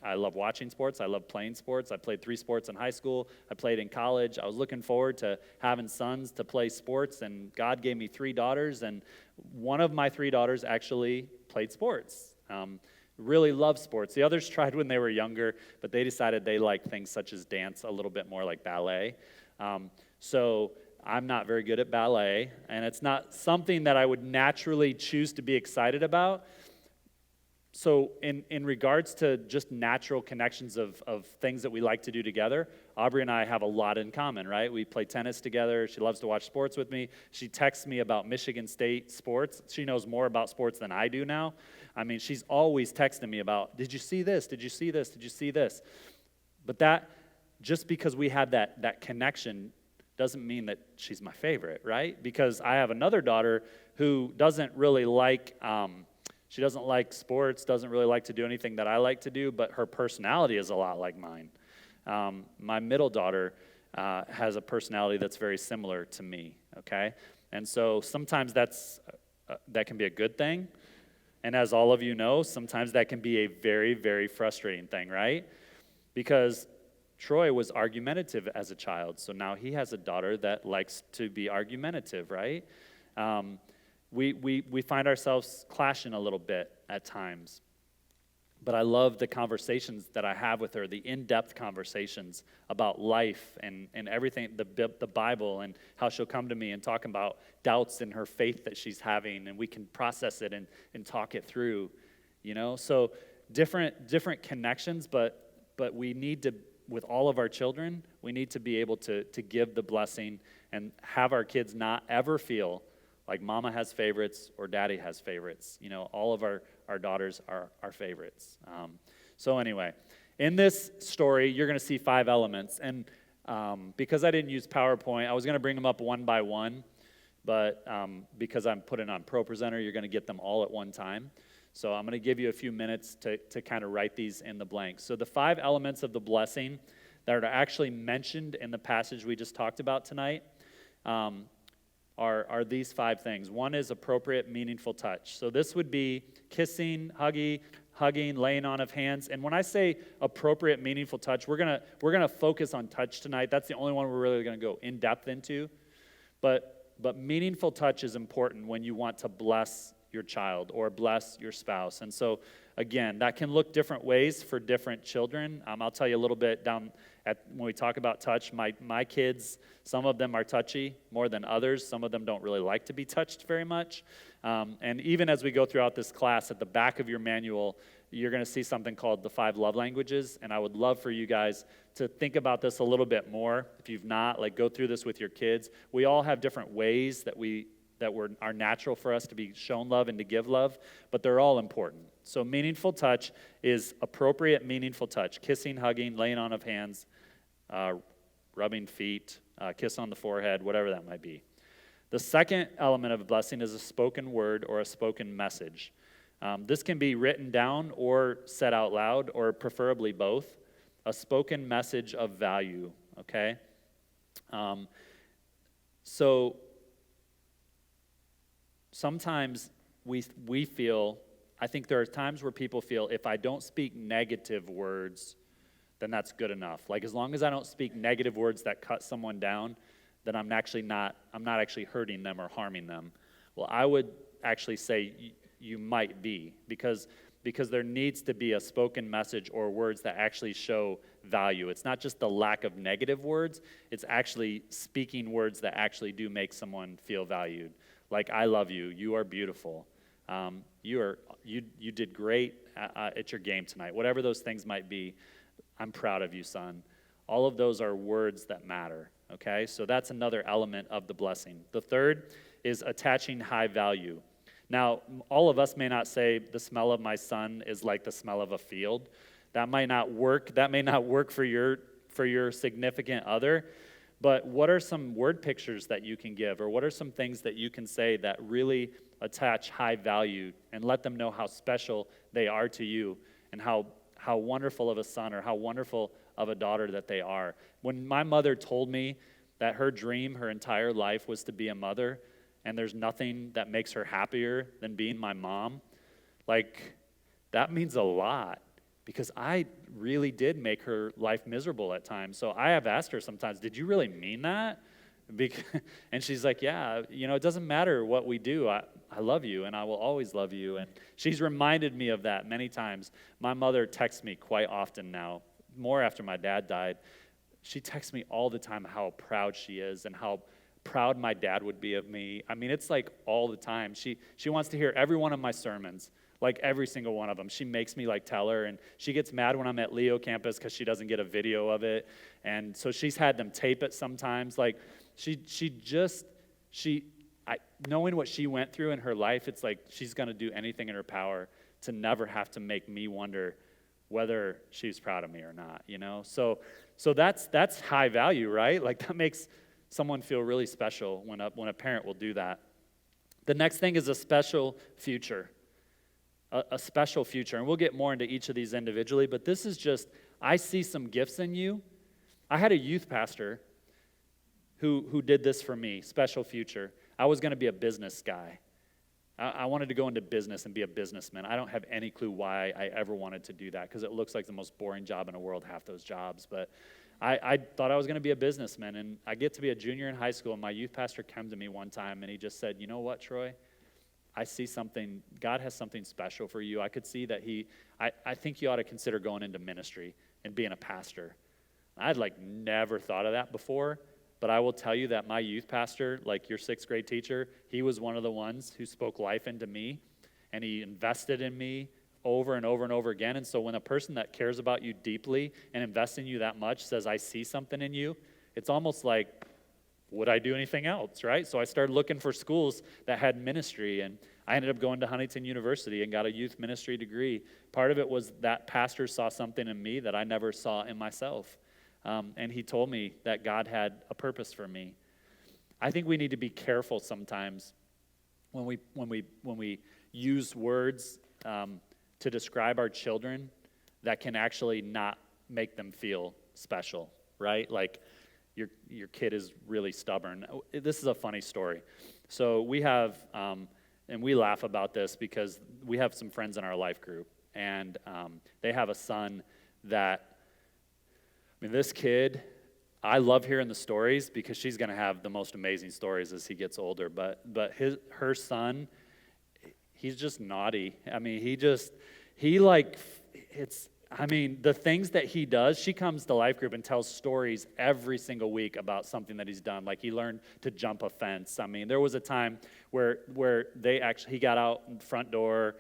I love watching sports. I love playing sports. I played 3 sports in high school. I played in college. I was looking forward to having sons to play sports, and God gave me 3 daughters, and one of my 3 daughters actually played sports. Really loved sports. The others tried when they were younger, but they decided they liked things such as dance a little bit more, like ballet. So I'm not very good at ballet, and it's not something that I would naturally choose to be excited about. So in regards to just natural connections of things that we like to do together, Aubrey and I have a lot in common, right? We play tennis together. She loves to watch sports with me. She texts me about Michigan State sports. She knows more about sports than I do now. I mean, she's always texting me about, did you see this? Did you see this? Did you see this? But that, just because we have that connection doesn't mean that she's my favorite, right? Because I have another daughter who doesn't really like... She doesn't like sports, doesn't really like to do anything that I like to do, but her personality is a lot like mine. My middle daughter has a personality that's very similar to me, okay? And so sometimes that can be a good thing. And as all of you know, sometimes that can be a very, very frustrating thing, right? Because Troy was argumentative as a child, so now he has a daughter that likes to be argumentative, right? We find ourselves clashing a little bit at times. But I love the conversations that I have with her, the in-depth conversations about life and everything, the Bible, and how she'll come to me and talk about doubts in her faith that she's having, and we can process it and talk it through, you know? So different connections, but we need to, with all of our children, we need to be able to give the blessing and have our kids not ever feel like mama has favorites or daddy has favorites. You know, all of our daughters are our favorites. So anyway, in this story, you're going to see 5 elements. And because I didn't use PowerPoint, I was going to bring them up one by one. But because I'm putting on ProPresenter, you're going to get them all at one time. So I'm going to give you a few minutes to kind of write these in the blank. So the 5 elements of the blessing that are actually mentioned in the passage we just talked about tonight are these 5 things. One is appropriate, meaningful touch. So this would be kissing, hugging, laying on of hands. And when I say appropriate, meaningful touch, we're gonna focus on touch tonight. That's the only one we're really gonna go in depth into. But meaningful touch is important when you want to bless your child or bless your spouse. And so, again, that can look different ways for different children. I'll tell you a little bit down when we talk about touch. My kids, some of them are touchy more than others. Some of them don't really like to be touched very much. And even as we go throughout this class, at the back of your manual, you're going to see something called the 5 love languages. And I would love for you guys to think about this a little bit more. If you've not, go through this with your kids. We all have different ways that are natural for us to be shown love and to give love, but they're all important. So meaningful touch is appropriate, meaningful touch. Kissing, hugging, laying on of hands, rubbing feet, kiss on the forehead, whatever that might be. The second element of a blessing is a spoken word or a spoken message. This can be written down or said out loud, or preferably both. A spoken message of value, okay? So sometimes we feel, I think there are times where people feel, if I don't speak negative words, then that's good enough. As long as I don't speak negative words that cut someone down, then I'm not actually hurting them or harming them. Well, I would actually say you might be, because there needs to be a spoken message or words that actually show value. It's not just the lack of negative words, it's actually speaking words that actually do make someone feel valued. Like, I love you, you are beautiful, you did great at your game tonight. Whatever those things might be, I'm proud of you, son. All of those are words that matter, okay? So that's another element of the blessing. The third is attaching high value. Now, all of us may not say the smell of my son is like the smell of a field. That might not work. That may not work for your significant other. But what are some word pictures that you can give, or what are some things that you can say that really attach high value and let them know how special they are to you and how wonderful of a son or how wonderful of a daughter that they are? When my mother told me that her dream her entire life was to be a mother, and there's nothing that makes her happier than being my mom, like, that means a lot, because I really did make her life miserable at times. So I have asked her sometimes, did you really mean that? And she's like, yeah, it doesn't matter what we do. I love you, and I will always love you. And she's reminded me of that many times. My mother texts me quite often now, more after my dad died. She texts me all the time how proud she is and how proud my dad would be of me. I mean, it's like all the time. She wants to hear every one of my sermons, like every single one of them. She makes me like tell her, and she gets mad when I'm at Leo campus because she doesn't get a video of it. And so she's had them tape it sometimes. Like knowing what she went through in her life, it's like she's going to do anything in her power to never have to make me wonder whether she's proud of me or not, So that's high value, right? Like, that makes someone feel really special when a parent will do that. The next thing is a special future. A special future. And we'll get more into each of these individually, but this is just, I see some gifts in you. I had a youth pastor who did this for me, special future. I was going to be a business guy. I wanted to go into business and be a businessman. I don't have any clue why I ever wanted to do that, because it looks like the most boring job in the world, half those jobs. But I thought I was going to be a businessman, and I get to be a junior in high school, and my youth pastor came to me one time, and he just said, you know what, Troy? I see something, God has something special for you. I could see that I think you ought to consider going into ministry and being a pastor. I'd never thought of that before, but I will tell you that my youth pastor, like your 6th grade teacher, he was one of the ones who spoke life into me, and he invested in me over and over and over again. And so when a person that cares about you deeply and invests in you that much says, I see something in you, it's almost like, would I do anything else, right? So I started looking for schools that had ministry, and I ended up going to Huntington University and got a youth ministry degree. Part of it was that pastor saw something in me that I never saw in myself, and he told me that God had a purpose for me. I think we need to be careful sometimes when we use words to describe our children that can actually not make them feel special, right? Like, your kid is really stubborn. This is a funny story. So we have, and we laugh about this because we have some friends in our life group, and they have a son that, this kid, I love hearing the stories because she's going to have the most amazing stories as he gets older, but her son, he's just naughty. The things that he does, she comes to life group and tells stories every single week about something that he's done. Like, he learned to jump a fence. There was a time where he got out in the front door.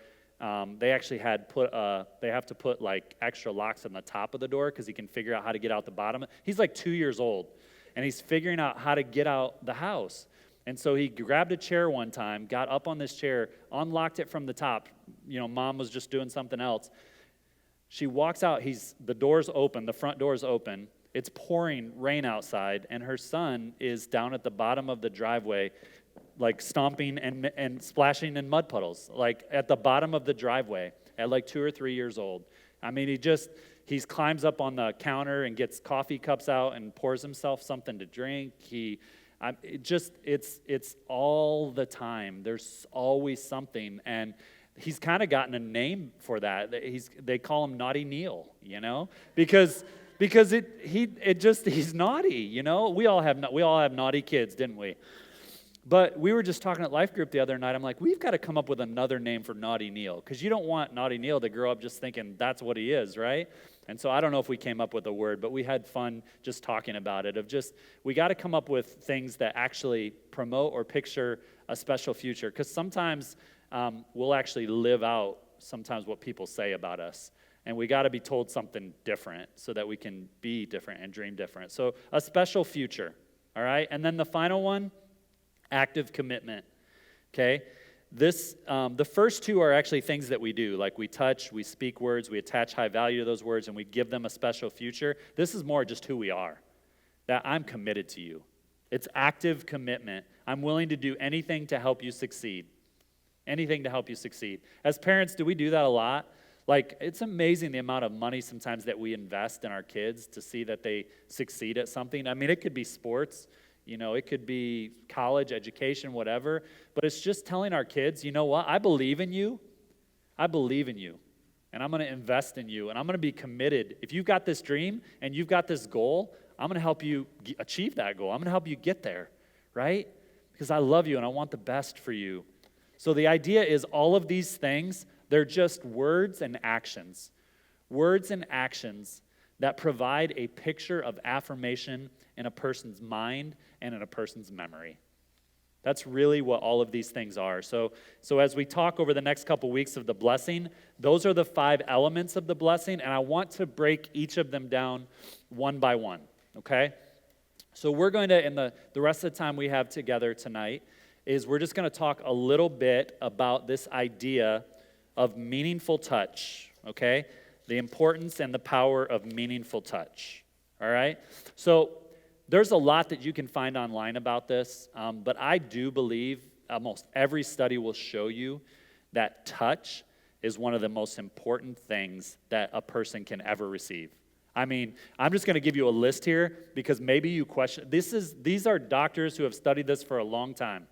They actually they have to put extra locks on the top of the door because he can figure out how to get out the bottom. He's 2 years old, and he's figuring out how to get out the house. And so he grabbed a chair one time, got up on this chair, unlocked it from the top. Mom was just doing something else. She walks out, the door's open, the front door's open, it's pouring rain outside, and her son is down at the bottom of the driveway, stomping and splashing in mud puddles, at the bottom of the driveway at 2 or 3 years old. He climbs up on the counter and gets coffee cups out and pours himself something to drink. It's all the time. There's always something, and he's kind of gotten a name for that. They call him Naughty Neil, because he's naughty, We all have naughty kids, didn't we? But we were just talking at life group the other night. I'm like, we've got to come up with another name for Naughty Neil, because you don't want Naughty Neil to grow up just thinking that's what he is, right? And so I don't know if we came up with a word, but we had fun just talking about it. We got to come up with things that actually promote or picture a special future, because sometimes we'll actually live out sometimes what people say about us. And we got to be told something different so that we can be different and dream different. So a special future, all right? And then the final one, active commitment, okay? The first two are actually things that we do, we touch, we speak words, we attach high value to those words, and we give them a special future. This is more just who we are. that I'm committed to you. It's active commitment. I'm willing to do anything to help you succeed. Anything to help you succeed. As parents, do we do that a lot? Like, it's amazing the amount of money sometimes that we invest in our kids to see that they succeed at something. I mean, it could be sports, it could be college, education, whatever. But it's just telling our kids, you know what? I believe in you. I believe in you. And I'm going to invest in you. And I'm going to be committed. If you've got this dream and you've got this goal, I'm going to help you achieve that goal. I'm going to help you get there, right? Because I love you and I want the best for you. So the idea is all of these things, they're just words and actions. Words and actions that provide a picture of affirmation in a person's mind and in a person's memory. That's really what all of these things are. So as we talk over the next couple weeks of the blessing, those are the 5 elements of the blessing, and I want to break each of them down one by one, okay? So we're going to, in the rest of the time we have together tonight, is we're just going to talk a little bit about this idea of meaningful touch, okay? The importance and the power of meaningful touch, all right? So there's a lot that you can find online about this, but I do believe almost every study will show you that touch is one of the most important things that a person can ever receive. I mean, I'm just going to give you a list here because maybe you question. These are doctors who have studied this for a long time.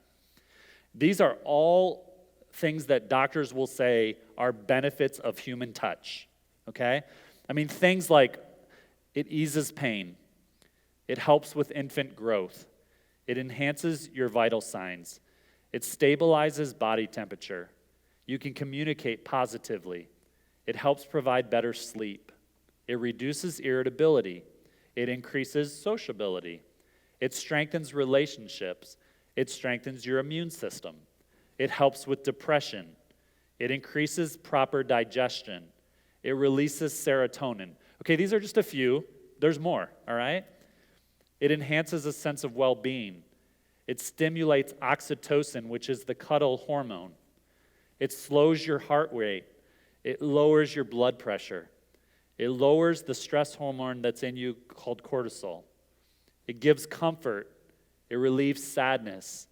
These are all things that doctors will say are benefits of human touch, okay? I mean, things like it eases pain. It helps with infant growth. It enhances your vital signs. It stabilizes body temperature. You can communicate positively. It helps provide better sleep. It reduces irritability. It increases sociability. It strengthens relationships. It strengthens your immune system. It helps with depression. It increases proper digestion. It releases serotonin. Okay, these are just a few. There's more, all right? It enhances a sense of well-being. It stimulates oxytocin, which is the cuddle hormone. It slows your heart rate. It lowers your blood pressure. It lowers the stress hormone that's in you called cortisol. It gives comfort. It relieves sadness.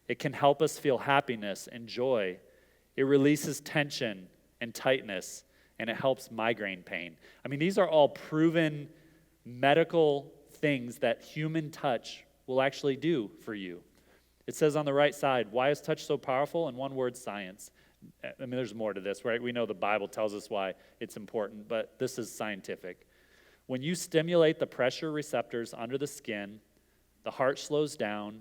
It can help us feel happiness and joy. It releases tension and tightness, and it helps migraine pain. I mean, these are all proven medical things that human touch will actually do for you. It says on the right side, why is touch so powerful? In one word, science. I mean, there's more to this, right? We know the Bible tells us why it's important, but this is scientific. When you stimulate the pressure receptors under the skin, the heart slows down,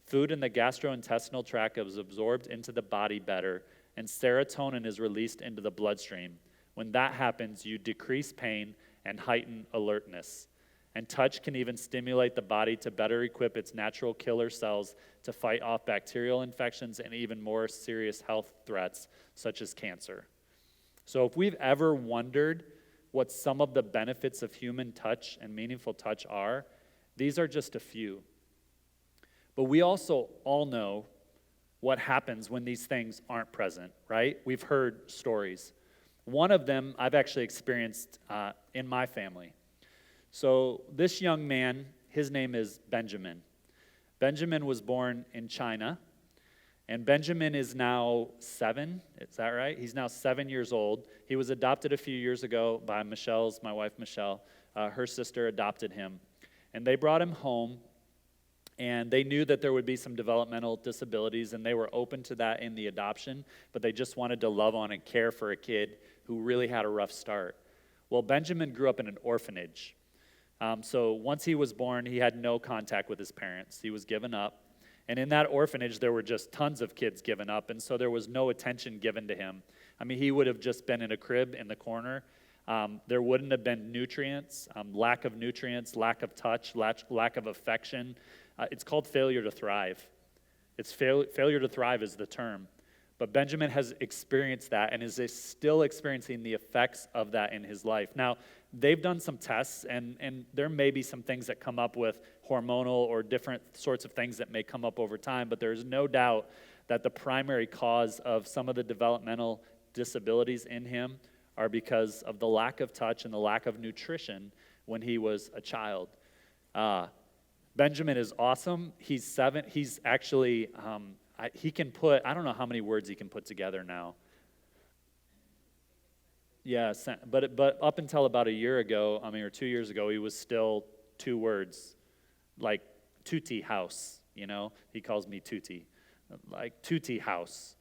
food in the gastrointestinal tract is absorbed into the body better, and serotonin is released into the bloodstream. When that happens, you decrease pain and heighten alertness. And touch can even stimulate the body to better equip its natural killer cells to fight off bacterial infections and even more serious health threats, such as cancer. So if we've ever wondered what some of the benefits of human touch and meaningful touch are, these are just a few. But we also all know what happens when these things aren't present, right? We've heard stories. One of them I've actually experienced in my family. So this young man, his name is Benjamin. Benjamin was born in China, and Benjamin is now 7, is that right? He's now 7 years old. He was adopted a few years ago by my wife Michelle. Her sister adopted him, and they brought him home, and they knew that there would be some developmental disabilities, and they were open to that in the adoption, but they just wanted to love on and care for a kid who really had a rough start. Well, Benjamin grew up in an orphanage. So once he was born, he had no contact with his parents. He was given up. And in that orphanage, there were just tons of kids given up, and so there was no attention given to him. I mean, he would have just been in a crib in the corner. There wouldn't have been nutrients, lack of touch, lack of affection. It's called failure to thrive. Failure to thrive is the term. But Benjamin has experienced that and is still experiencing the effects of that in his life. Now, they've done some tests, and there may be some things that come up with hormonal or different sorts of things that may come up over time, but there's no doubt that the primary cause of some of the developmental disabilities in him are because of the lack of touch and the lack of nutrition when he was a child. Benjamin is awesome. He's 7. He's actually, he can put, I don't know how many words he can put together now. Yeah, but up until about a year ago, or 2 years ago, he was still 2 words, like Tutti house, He calls me Tutti, like Tutti house.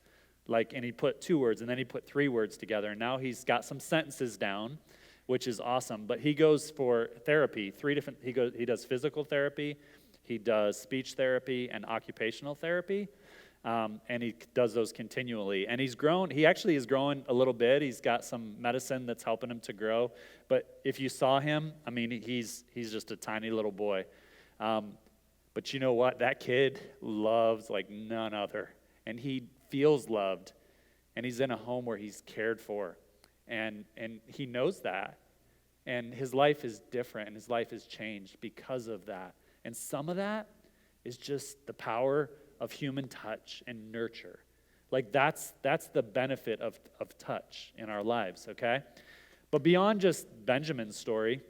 And he put 2 words, and then he put 3 words together, and now he's got some sentences down, which is awesome. But he goes for therapy, 3 different, he does physical therapy, he does speech therapy, and occupational therapy. And he does those continually. And he actually is growing a little bit. He's got some medicine that's helping him to grow. But if you saw him, he's just a tiny little boy. But you know what? That kid loves like none other. And he feels loved. And he's in a home where he's cared for. And he knows that. And his life is different, and his life has changed because of that. And some of that is just the power of human touch and nurture. Like that's the benefit of touch in our lives, okay? But beyond just Benjamin's story,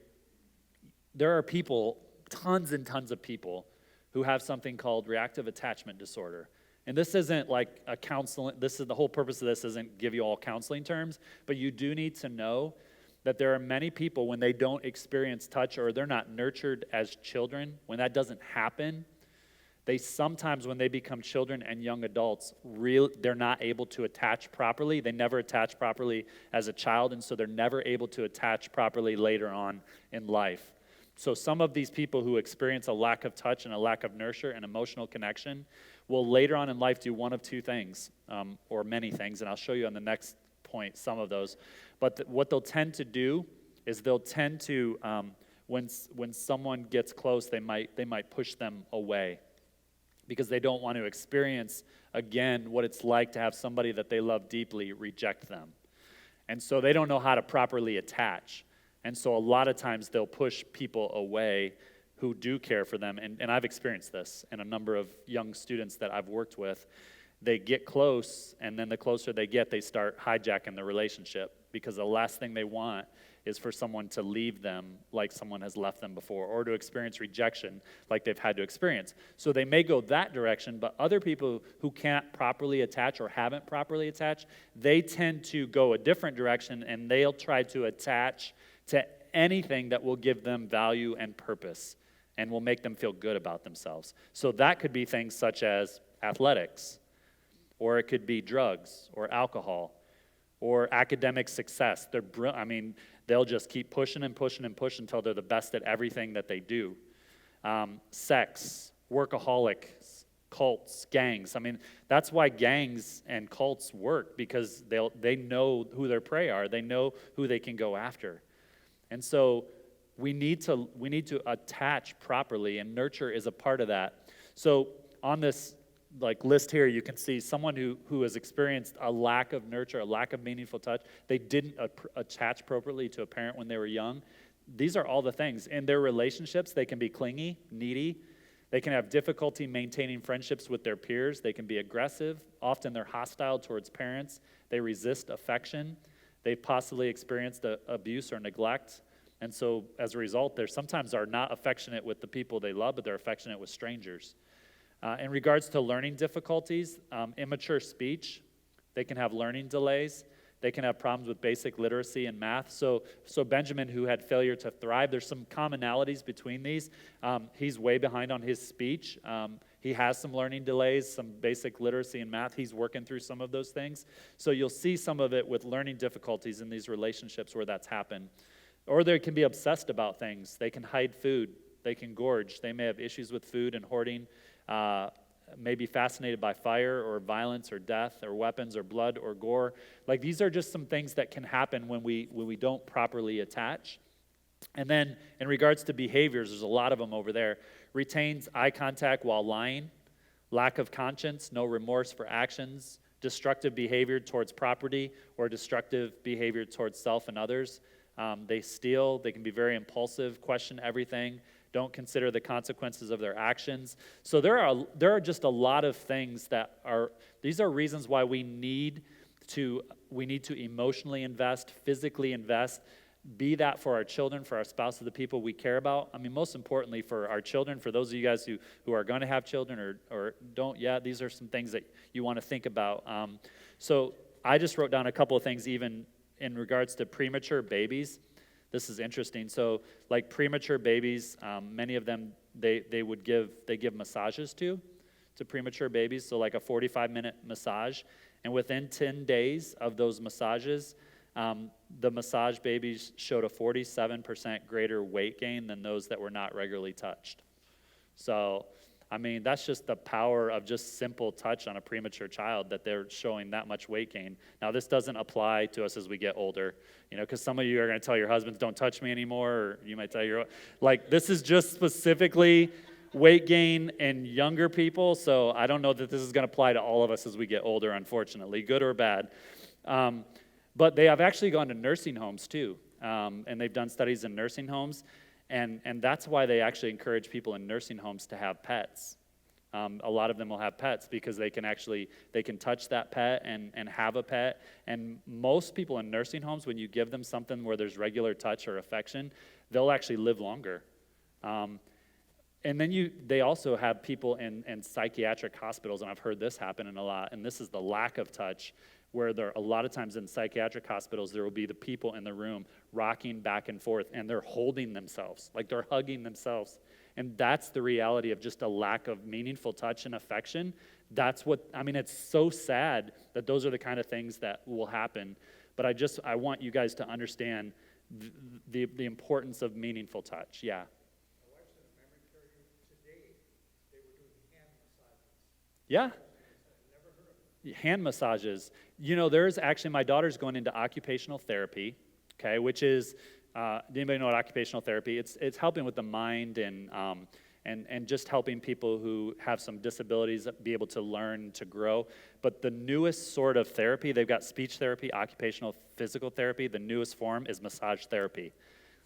there are people, tons and tons of people, who have something called reactive attachment disorder. And this isn't like a counseling, the whole purpose of this isn't give you all counseling terms, but you do need to know that there are many people when they don't experience touch or they're not nurtured as children, when that doesn't happen, they sometimes, when they become children and young adults, they're not able to attach properly. They never attach properly as a child, and so they're never able to attach properly later on in life. So some of these people who experience a lack of touch and a lack of nurture and emotional connection will later on in life do one of 2 things, or many things, and I'll show you on the next point some of those. But what they'll tend to do is they'll tend to, when someone gets close, they might push them away, because they don't want to experience, again, what it's like to have somebody that they love deeply reject them. And so they don't know how to properly attach. And so a lot of times they'll push people away who do care for them. And I've experienced this in a number of young students that I've worked with. They get close, and then the closer they get, they start hijacking the relationship, because the last thing they want is for someone to leave them like someone has left them before, or to experience rejection like they've had to experience. So they may go that direction, but other people who can't properly attach or haven't properly attached, they tend to go a different direction, and they'll try to attach to anything that will give them value and purpose and will make them feel good about themselves. So that could be things such as athletics, or it could be drugs or alcohol or academic success. They'll just keep pushing and pushing and pushing until they're the best at everything that they do. Sex, workaholics, cults, gangs. That's why gangs and cults work, because they know who their prey are. They know who they can go after. And so we need to attach properly, and nurture is a part of that. So on this list here, you can see someone who has experienced a lack of nurture, a lack of meaningful touch. They didn't attach appropriately to a parent when they were young. These are all the things. In their relationships, they can be clingy, needy. They can have difficulty maintaining friendships with their peers. They can be aggressive. Often they're hostile towards parents. They resist affection. They've possibly experienced abuse or neglect. And so as a result, they sometimes are not affectionate with the people they love, but they're affectionate with strangers. In regards to learning difficulties, immature speech, they can have learning delays. They can have problems with basic literacy and math. So Benjamin, who had failure to thrive, there's some commonalities between these. He's way behind on his speech. He has some learning delays, some basic literacy and math. He's working through some of those things. So you'll see some of it with learning difficulties in these relationships where that's happened. Or they can be obsessed about things. They can hide food. They can gorge. They may have issues with food and hoarding. May be fascinated by fire or violence or death or weapons or blood or gore. These are just some things that can happen when we don't properly attach. And then in regards to behaviors, there's a lot of them over there. Retains eye contact while lying, lack of conscience, no remorse for actions, destructive behavior towards property or destructive behavior towards self and others. They steal, they can be very impulsive, question everything, don't consider the consequences of their actions. So there are just a lot of things these are reasons why we need to emotionally invest, physically invest, be that for our children, for our spouses, the people we care about. I mean, most importantly, for our children, for those of you guys who are going to have children or don't yet, these are some things that you want to think about. So I just wrote down a couple of things even in regards to premature babies. This is interesting. So like premature babies, many of them, they give massages to premature babies. So like a 45-minute massage. And within 10 days of those massages, the massage babies showed a 47% greater weight gain than those that were not regularly touched. So, I mean, that's just the power of just simple touch on a premature child, that they're showing that much weight gain. Now, this doesn't apply to us as we get older, because some of you are going to tell your husbands, don't touch me anymore, or you might tell this is just specifically weight gain in younger people, so I don't know that this is going to apply to all of us as we get older, unfortunately, good or bad. But they have actually gone to nursing homes too, and they've done studies in nursing homes, and that's why they actually encourage people in nursing homes to have pets. A lot of them will have pets because they can touch that pet and have a pet. And most people in nursing homes, when you give them something where there's regular touch or affection, they'll actually live longer. And then they also have people in psychiatric hospitals, and I've heard this happen a lot, and this is the lack of touch, where there a lot of times in psychiatric hospitals, there will be the people in the room rocking back and forth, and they're holding themselves, like they're hugging themselves. And that's the reality of just a lack of meaningful touch and affection. It's so sad that those are the kind of things that will happen. But I want you guys to understand the importance of meaningful touch. Yeah. My wife's in a memory care unit today. They were doing hand massages. Yeah. Never heard of it. Hand massages. There's actually, my daughter's going into occupational therapy, okay, which is, anybody know what occupational therapy? It's helping with the mind and just helping people who have some disabilities be able to learn, to grow. But the newest sort of therapy, they've got speech therapy, occupational physical therapy. The newest form is massage therapy.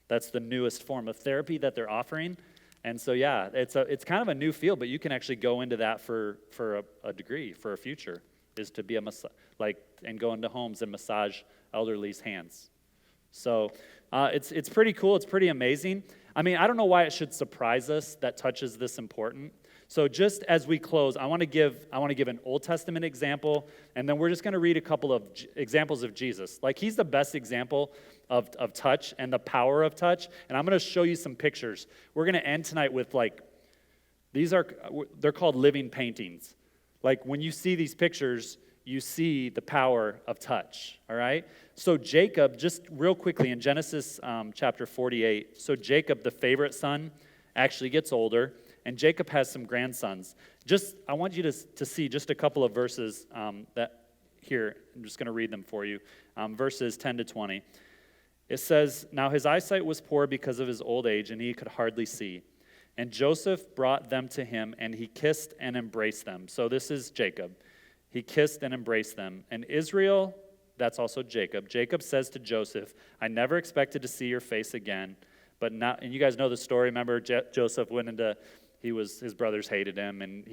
That's the newest form of therapy that they're offering. And so, yeah, it's kind of a new field, but you can actually go into that for a degree, for a future, is to be and go into homes and massage elderly's hands. So it's pretty cool. It's pretty amazing. I mean, I don't know why it should surprise us that touch is this important. So just as we close, I want to give an Old Testament example, and then we're just going to read a couple of examples of Jesus. Like, he's the best example of touch and the power of touch, and I'm going to show you some pictures. We're going to end tonight with they're called living paintings. Like, when you see these pictures, you see the power of touch, all right? So Jacob, just real quickly, in Genesis chapter 48, so Jacob, the favorite son, actually gets older, and Jacob has some grandsons. I want you to see just a couple of verses that here. I'm just going to read them for you. Verses 10 to 20. It says, "Now his eyesight was poor because of his old age, and he could hardly see. And Joseph brought them to him, and he kissed and embraced them." So this is Jacob. He kissed and embraced them. And Israel, that's also Jacob. Jacob says to Joseph, "I never expected to see your face again, but now," and you guys know the story. Remember, Joseph his brothers hated him, and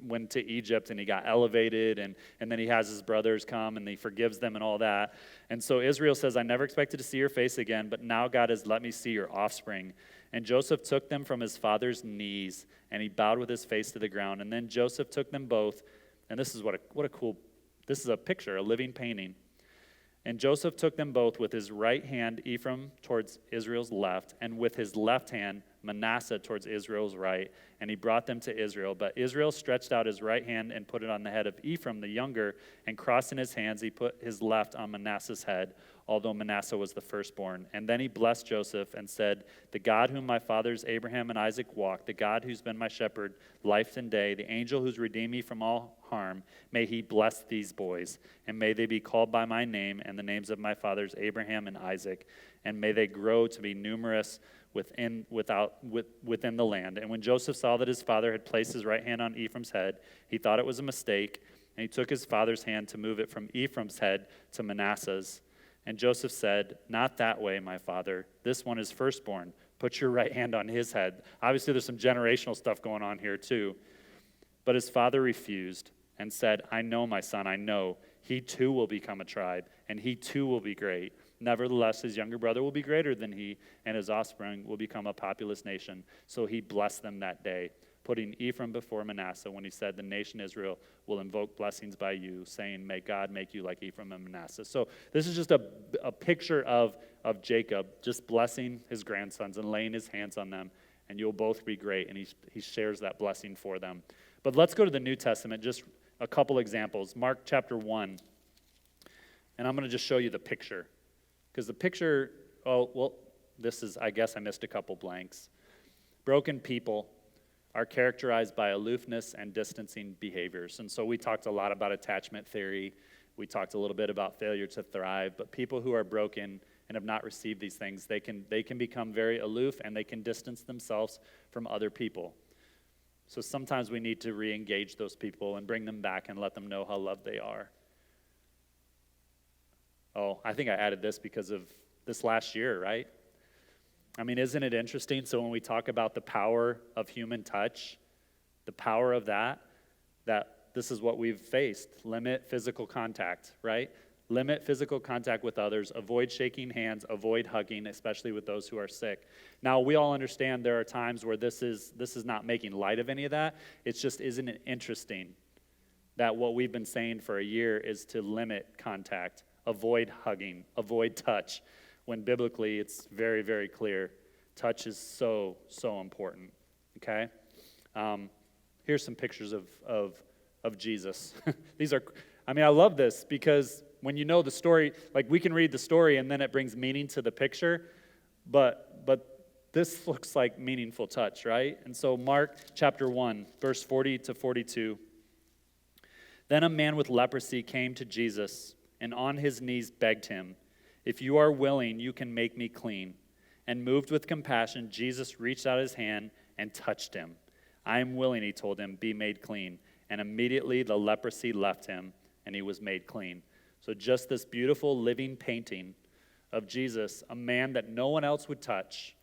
went to Egypt, and he got elevated, and then he has his brothers come, and he forgives them and all that. And so Israel says, "I never expected to see your face again, but now God has let me see your offspring." And Joseph took them from his father's knees, and he bowed with his face to the ground. And then Joseph took them both, and this is this is a picture, a living painting. And Joseph took them both with his right hand, Ephraim towards Israel's left, and with his left hand, Manasseh towards Israel's right, and he brought them to Israel. But Israel stretched out his right hand and put it on the head of Ephraim the younger, and crossing his hands, he put his left on Manasseh's head, although Manasseh was the firstborn. And then he blessed Joseph and said, "The God whom my fathers Abraham and Isaac walked, the God who's been my shepherd life and day, the angel who's redeemed me from all harm, may he bless these boys, and may they be called by my name and the names of my fathers Abraham and Isaac, and may they grow to be numerous within the land." And when Joseph saw that his father had placed his right hand on Ephraim's head, he thought it was a mistake, and he took his father's hand to move it from Ephraim's head to Manasseh's. And Joseph said, "Not that way, my father. This one is firstborn. Put your right hand on his head." Obviously, there's some generational stuff going on here, too. But his father refused and said, "I know, my son, I know. He too will become a tribe, and he too will be great. Nevertheless, his younger brother will be greater than he, and his offspring will become a populous nation. So he blessed them that day, putting Ephraim before Manasseh when he said, the nation Israel will invoke blessings by you, saying, may God make you like Ephraim and Manasseh. So this is just a picture of Jacob just blessing his grandsons and laying his hands on them, and you'll both be great. And he shares that blessing for them. But let's go to the New Testament, just a couple examples. Mark chapter 1. And I'm going to just show you the picture. Because the picture, I guess I missed a couple blanks. Broken people are characterized by aloofness and distancing behaviors. And so we talked a lot about attachment theory. We talked a little bit about failure to thrive. But people who are broken and have not received these things, they can become very aloof, and they can distance themselves from other people. So sometimes we need to re-engage those people and bring them back and let them know how loved they are. Oh, I think I added this because of this last year, right? I mean, isn't it interesting? So when we talk about the power of human touch, the power of that this is what we've faced. Limit physical contact, right? Limit physical contact with others. Avoid shaking hands. Avoid hugging, especially with those who are sick. Now, we all understand there are times where this is not making light of any of that. It's just, isn't it interesting that what we've been saying for a year is to limit contact, avoid hugging, avoid touch, when biblically it's very, very clear. Touch is so, so important, okay? Here's some pictures of Jesus. I love this because when you know the story, like we can read the story and then it brings meaning to the picture, but this looks like meaningful touch, right? And so Mark chapter 1, verse 40 to 42. Then a man with leprosy came to Jesus and on his knees begged him, if you are willing, you can make me clean. And moved with compassion, Jesus reached out his hand and touched him. I am willing, he told him, be made clean. And immediately the leprosy left him and he was made clean. So just this beautiful living painting of Jesus, a man that no one else would touch.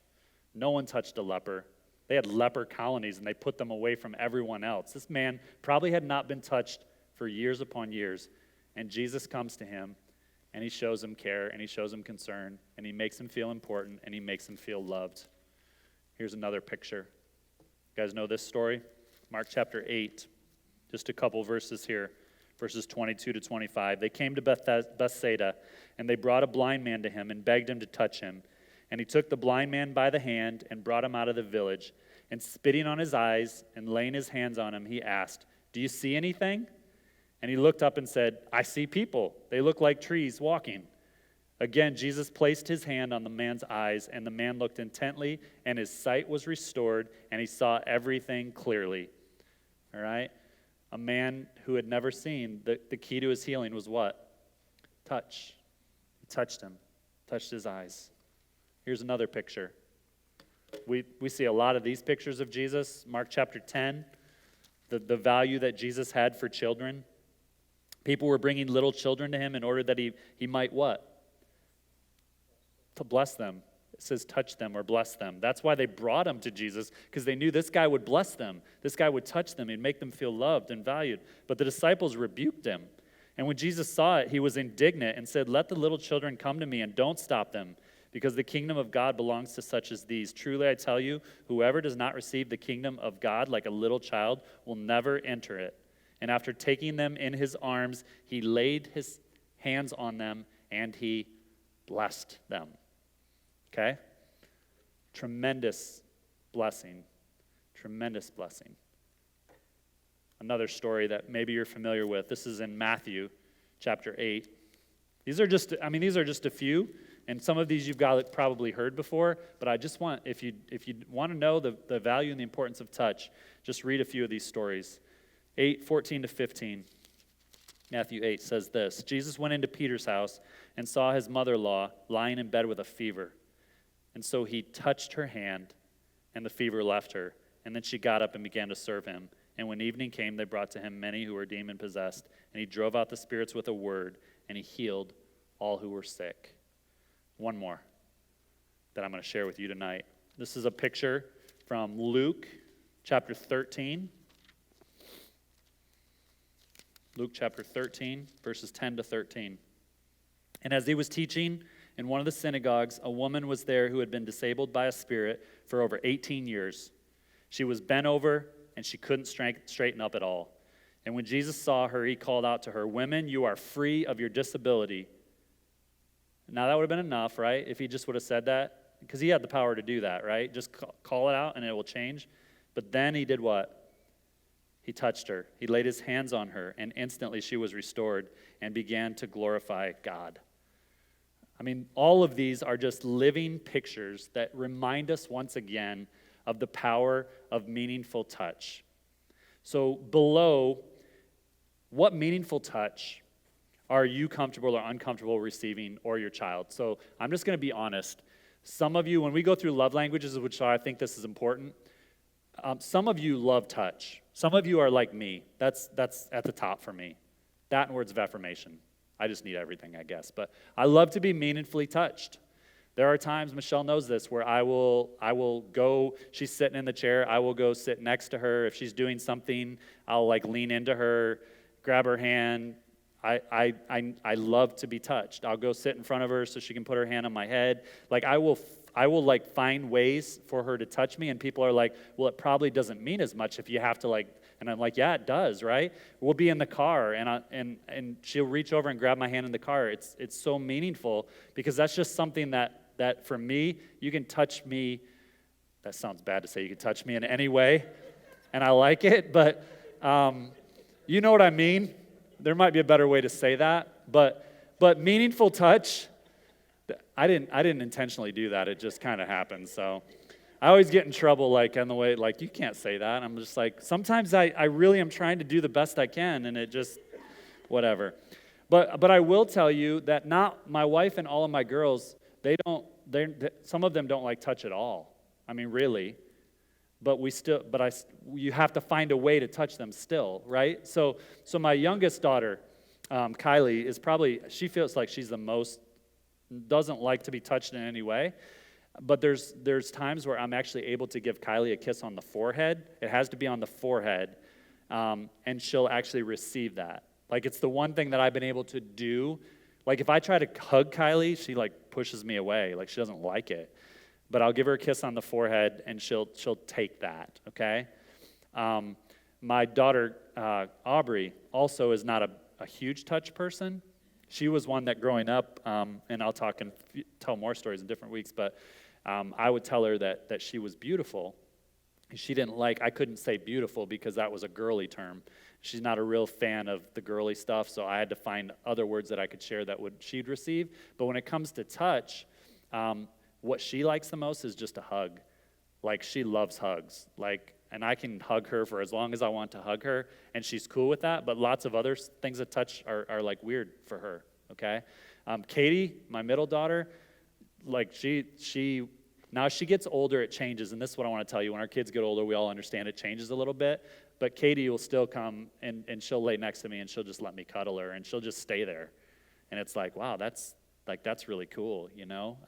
No one touched a leper. They had leper colonies and they put them away from everyone else. This man probably had not been touched for years upon years. And Jesus comes to him and he shows him care and he shows him concern and he makes him feel important and he makes him feel loved. Here's another picture. You guys know this story? Mark chapter 8, just a couple verses here, verses 22 to 25. They came to Bethsaida and they brought a blind man to him and begged him to touch him. And he took the blind man by the hand and brought him out of the village. And spitting on his eyes and laying his hands on him, he asked, do you see anything? And he looked up and said, I see people. They look like trees walking. Again, Jesus placed his hand on the man's eyes, and the man looked intently, and his sight was restored, and he saw everything clearly. All right? A man who had never seen, the key to his healing was what? Touch. He touched him, touched his eyes. Here's another picture. We see a lot of these pictures of Jesus. Mark chapter 10, the value that Jesus had for children. People were bringing little children to him in order that he might what? To bless them. It says touch them or bless them. That's why they brought him to Jesus, because they knew this guy would bless them. This guy would touch them. He'd make them feel loved and valued. But the disciples rebuked him. And when Jesus saw it, he was indignant and said, let the little children come to me and don't stop them, because the kingdom of God belongs to such as these. Truly I tell you, whoever does not receive the kingdom of God like a little child will never enter it. And after taking them in his arms, he laid his hands on them and he blessed them. Okay? Tremendous blessing. Tremendous blessing. Another story that maybe you're familiar with. This is in Matthew chapter 8. These are just a few, and some of these you've probably heard before, but I just want, if you want to know the value and the importance of touch, just read a few of these stories. 8:14 to 15. Matthew 8 says this, Jesus went into Peter's house and saw his mother-in-law lying in bed with a fever. And so he touched her hand, and the fever left her. And then she got up and began to serve him. And when evening came, they brought to him many who were demon-possessed. And he drove out the spirits with a word, and he healed all who were sick. One more that I'm going to share with you tonight. This is a picture from Luke chapter 13. Luke chapter 13, verses 10 to 13. And as he was teaching In one of the synagogues, a woman was there who had been disabled by a spirit for over 18 years. She was bent over, and she couldn't straighten up at all. And when Jesus saw her, he called out to her, "Women, you are free of your disability." Now, that would have been enough, right, if he just would have said that? Because he had the power to do that, right? Just call it out, and it will change. But then he did what? He touched her. He laid his hands on her, and instantly she was restored and began to glorify God. I mean, all of these are just living pictures that remind us once again of the power of meaningful touch. So below, what meaningful touch are you comfortable or uncomfortable receiving, or your child? So I'm just going to be honest. Some of you, when we go through love languages, which I think this is important, some of you love touch. Some of you are like me. That's at the top for me. That and words of affirmation. I just need everything, I guess. But I love to be meaningfully touched. There are times, Michelle knows this, where I will go, she's sitting in the chair, I will go sit next to her. If she's doing something, I'll like lean into her, grab her hand. I love to be touched. I'll go sit in front of her so she can put her hand on my head. Like I will like find ways for her to touch me, and people are like, well, it probably doesn't mean as much if you have to like, and I'm like, yeah, it does, right? We'll be in the car, and she'll reach over and grab my hand in the car. It's so meaningful because that's just something that for me, you can touch me. That sounds bad to say you can touch me in any way, and I like it, but you know what I mean. There might be a better way to say that, but meaningful touch. I didn't intentionally do that. It just kind of happened. So I always get in trouble, like on the way, like you can't say that. I'm just like, sometimes I really am trying to do the best I can, and it just whatever. But I will tell you that not my wife and all of my girls, some of them don't like touch at all. I mean, really. But you have to find a way to touch them still, right? So my youngest daughter, Kylie, she feels like she's the most, doesn't like to be touched in any way. But there's times where I'm actually able to give Kylie a kiss on the forehead. It has to be on the forehead, and she'll actually receive that. Like it's the one thing that I've been able to do. Like if I try to hug Kylie, she like pushes me away. Like she doesn't like it. But I'll give her a kiss on the forehead, and she'll take that, okay? My daughter, Aubrey, also is not a huge touch person. She was one that growing up, and I'll tell more stories in different weeks, but I would tell her that she was beautiful. She didn't I couldn't say beautiful because that was a girly term. She's not a real fan of the girly stuff, so I had to find other words that I could share that she'd receive. But when it comes to touch, what she likes the most is just a hug. Like, she loves hugs. And I can hug her for as long as I want to hug her, and she's cool with that, but lots of other things that touch are like weird for her, okay? Katie, my middle daughter, like now she gets older, it changes, and this is what I want to tell you. When our kids get older, we all understand it changes a little bit, but Katie will still come, and she'll lay next to me, and she'll just let me cuddle her, and she'll just stay there. And it's like, wow, that's really cool, you know?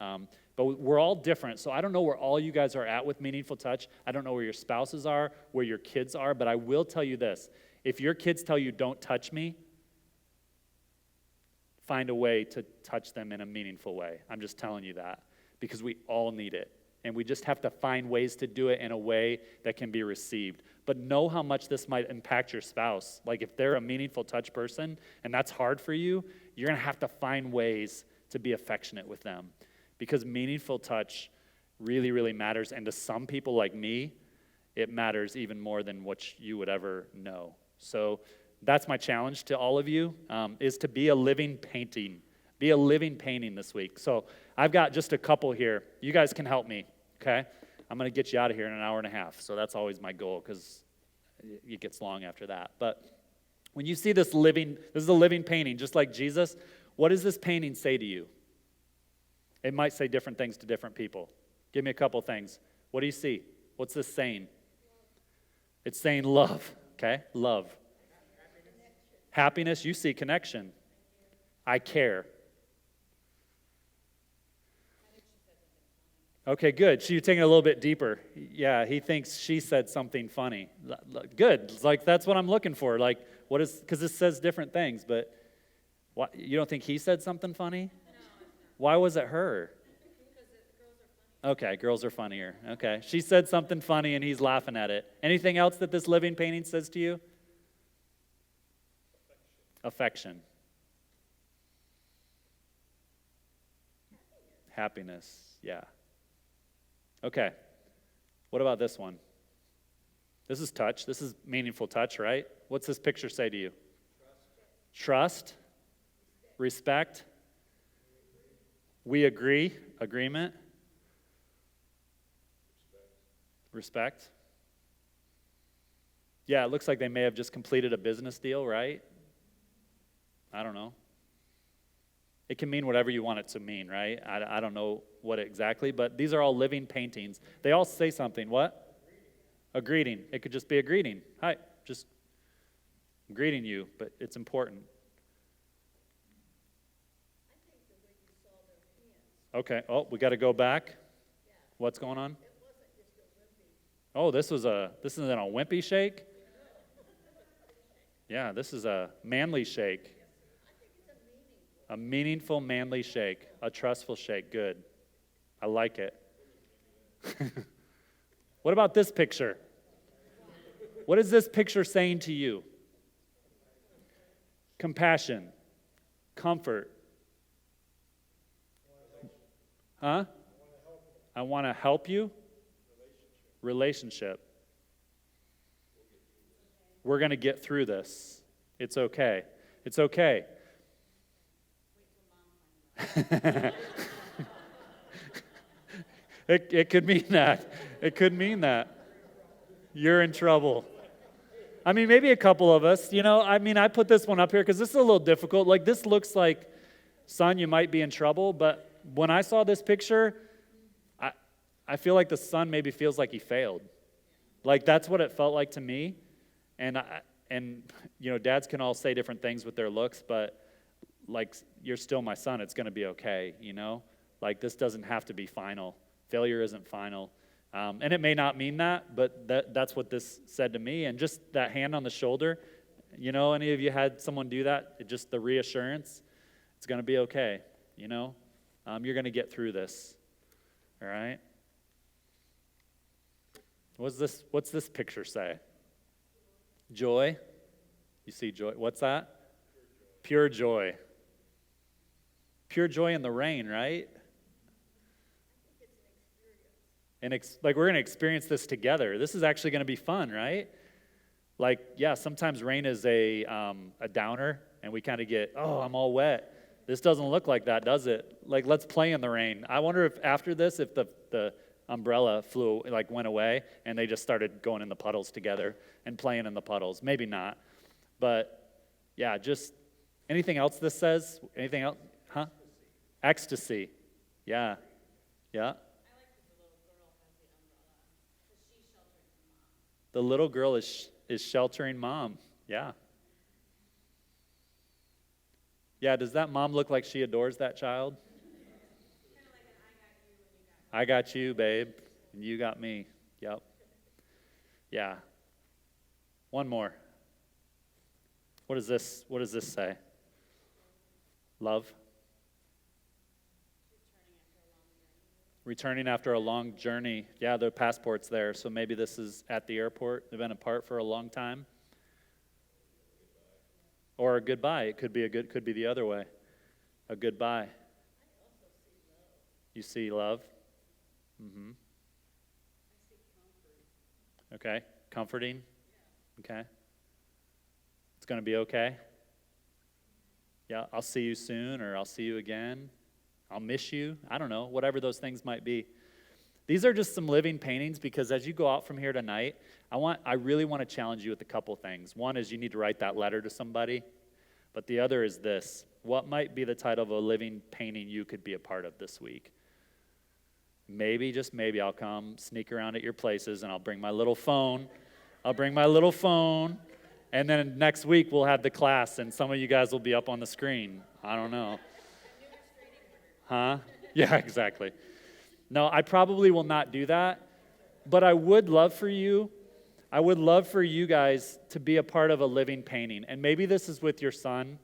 But we're all different, so I don't know where all you guys are at with meaningful touch. I don't know where your spouses are, where your kids are, but I will tell you this. If your kids tell you, don't touch me, find a way to touch them in a meaningful way. I'm just telling you that, because we all need it. And we just have to find ways to do it in a way that can be received. But know how much this might impact your spouse. Like if they're a meaningful touch person and that's hard for you, you're going to have to find ways to be affectionate with them. Because meaningful touch really, really matters. And to some people like me, it matters even more than what you would ever know. So that's my challenge to all of you, is to be a living painting. Be a living painting this week. So I've got just a couple here. You guys can help me, okay? I'm going to get you out of here in an hour and a half. So that's always my goal, because it gets long after that. But when you see this is a living painting, just like Jesus, what does this painting say to you? It might say different things to different people. Give me a couple things. What do you see? What's this saying? It's saying love, okay? Love. Happiness, you see connection. I care. Okay, good. So you're taking it a little bit deeper. Yeah, he thinks she said something funny. Good. It's like, that's what I'm looking for. Like, because this says different things, but you don't think he said something funny? Why was it her? Okay, girls are funnier. Okay. She said something funny and he's laughing at it. Anything else that this living painting says to you? Affection. Happiness. Yeah. Okay. What about this one? This is touch. This is meaningful touch, right? What's this picture say to you? Trust. Respect. We agree. Agreement. Respect. Yeah, it looks like they may have just completed a business deal, right? I don't know. It can mean whatever you want it to mean, right? I don't know what exactly, but these are all living paintings. They all say something. What? A greeting. It could just be a greeting. Hi, just greeting you, but it's important. Okay. Oh, we got to go back. What's going on? Oh, this isn't a wimpy shake? Yeah, this is a manly shake. A meaningful, manly shake. A trustful shake. Good. I like it. What about this picture? What is this picture saying to you? Compassion. Comfort. Huh? I want to help you. Relationship. We're going to get through this. It's okay. It's okay. It could mean that. It could mean that. You're in trouble. I mean, maybe a couple of us. I put this one up here because this is a little difficult. Like, this looks like, son, you might be in trouble. But when I saw this picture, I feel like the son maybe feels like he failed. Like, that's what it felt like to me. And dads can all say different things with their looks, but like, you're still my son. It's going to be okay, Like, this doesn't have to be final. Failure isn't final. And it may not mean that, but that's what this said to me. And just that hand on the shoulder, any of you had someone do that? Just the reassurance, it's going to be okay, You're going to get through this, all right? What's this picture say? Joy. You see joy. What's that? Pure joy. Pure joy in the rain, right? And we're going to experience this together. This is actually going to be fun, right? Like, yeah, sometimes rain is a downer, and we kind of get, oh, I'm all wet. This doesn't look like that, does it? Like, let's play in the rain. I wonder if after this, if the umbrella went away, and they just started going in the puddles together and playing in the puddles. Maybe not. But, yeah, just anything else this says? Anything else? Huh? Ecstasy. Yeah. Yeah. The little girl is sheltering mom. Yeah. Yeah, does that mom look like she adores that child? I got you, babe, and you got me. Yep. Yeah. One more. What does this say? Love. Returning after a long journey. Yeah, the passport's there, so maybe this is at the airport. They've been apart for a long time. Or a goodbye. It could be could be the other way. A goodbye. You see love? Mm-hmm. Okay. Comforting? Okay. It's going to be okay? Yeah, I'll see you soon, or I'll see you again. I'll miss you. I don't know, whatever those things might be. These are just some living paintings because as you go out from here tonight, I really want to challenge you with a couple things. One is you need to write that letter to somebody, but the other is this. What might be the title of a living painting you could be a part of this week? Maybe, just maybe, I'll come sneak around at your places and I'll bring my little phone. And then next week we'll have the class and some of you guys will be up on the screen. I don't know. Huh? Yeah, exactly. No, I probably will not do that, but I would love for you guys to be a part of a living painting. And maybe this is with your son,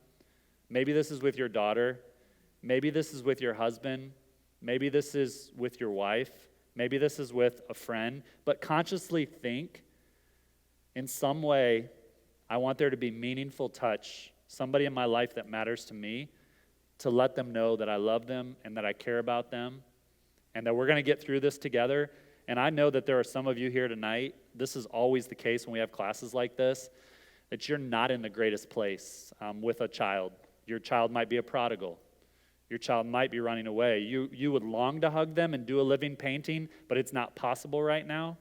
maybe this is with your daughter, Maybe this is with your husband. Maybe this is with your wife. Maybe this is with a friend. But consciously think, in some way, I want there to be meaningful touch, somebody in my life that matters to me, to let them know that I love them and that I care about them and that we're going to get through this together. And I know that there are some of you here tonight, this is always the case when we have classes like this, that you're not in the greatest place with a child. Your child might be a prodigal. Your child might be running away. You would long to hug them and do a living painting, but it's not possible right now.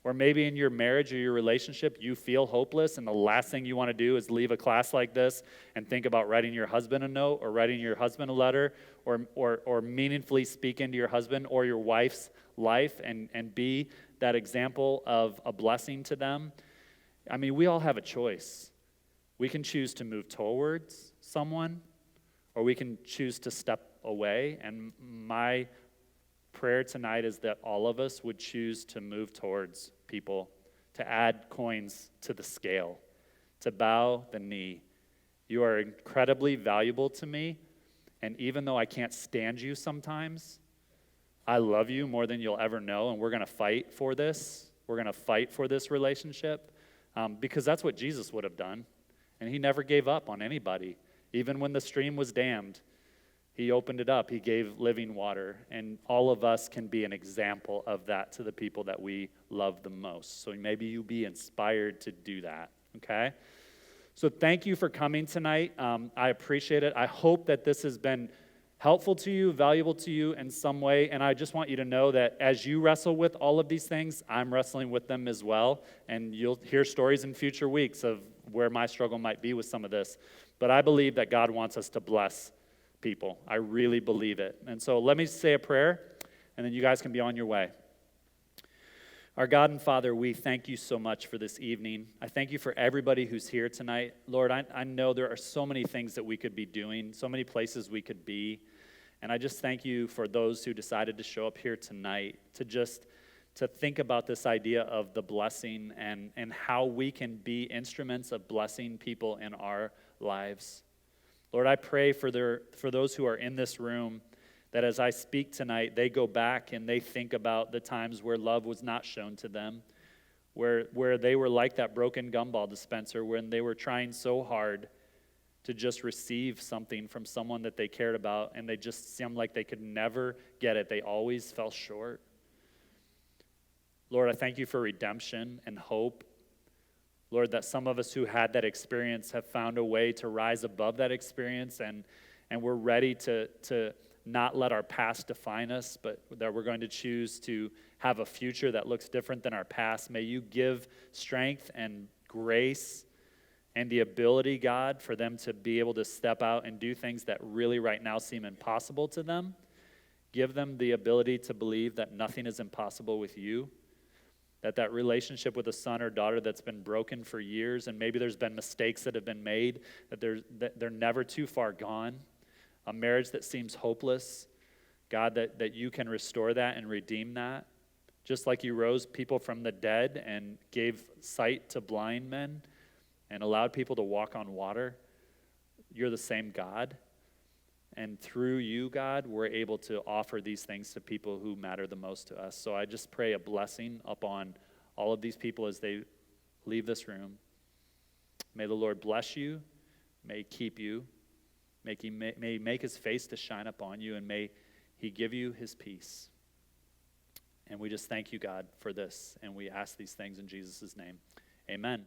Or maybe in your marriage or your relationship, you feel hopeless, and the last thing you want to do is leave a class like this and think about writing your husband a note or writing your husband a letter or meaningfully speak into your husband or your wife's life and be that example of a blessing to them. I mean, we all have a choice. We can choose to move towards someone, or we can choose to step away. And my prayer tonight is that all of us would choose to move towards people, to add coins to the scale, to bow the knee. You are incredibly valuable to me, and even though I can't stand you sometimes, I love you more than you'll ever know, and we're going to fight for this. We're going to fight for this relationship because that's what Jesus would have done, and he never gave up on anybody. Even when the stream was dammed, he opened it up. He gave living water. And all of us can be an example of that to the people that we love the most. So maybe you be inspired to do that, okay? So thank you for coming tonight. I appreciate it. I hope that this has been helpful to you, valuable to you in some way. And I just want you to know that as you wrestle with all of these things, I'm wrestling with them as well. And you'll hear stories in future weeks of where my struggle might be with some of this. But I believe that God wants us to bless people. I really believe it. And so let me say a prayer, and then you guys can be on your way. Our God and Father, we thank you so much for this evening. I thank you for everybody who's here tonight. Lord, I know there are so many things that we could be doing, so many places we could be. And I just thank you for those who decided to show up here tonight to think about this idea of the blessing and how we can be instruments of blessing people in our lives. Lord, I pray for those who are in this room that as I speak tonight, they go back and they think about the times where love was not shown to them, where they were like that broken gumball dispenser when they were trying so hard to just receive something from someone that they cared about, and they just seemed like they could never get it. They always fell short. Lord, I thank you for redemption and hope. Lord, that some of us who had that experience have found a way to rise above that experience, and we're ready to not let our past define us, but that we're going to choose to have a future that looks different than our past. May you give strength and grace and the ability, God, for them to be able to step out and do things that really right now seem impossible to them. Give them the ability to believe that nothing is impossible with you, that relationship with a son or daughter that's been broken for years, and maybe there's been mistakes that have been made, that they're never too far gone, a marriage that seems hopeless, God, that you can restore that and redeem that. Just like you rose people from the dead and gave sight to blind men and allowed people to walk on water, you're the same God. And through you, God, we're able to offer these things to people who matter the most to us. So I just pray a blessing upon all of these people as they leave this room. May the Lord bless you. May he keep you. May he make his face to shine upon you, and may he give you his peace. And we just thank you, God, for this. And we ask these things in Jesus' name. Amen.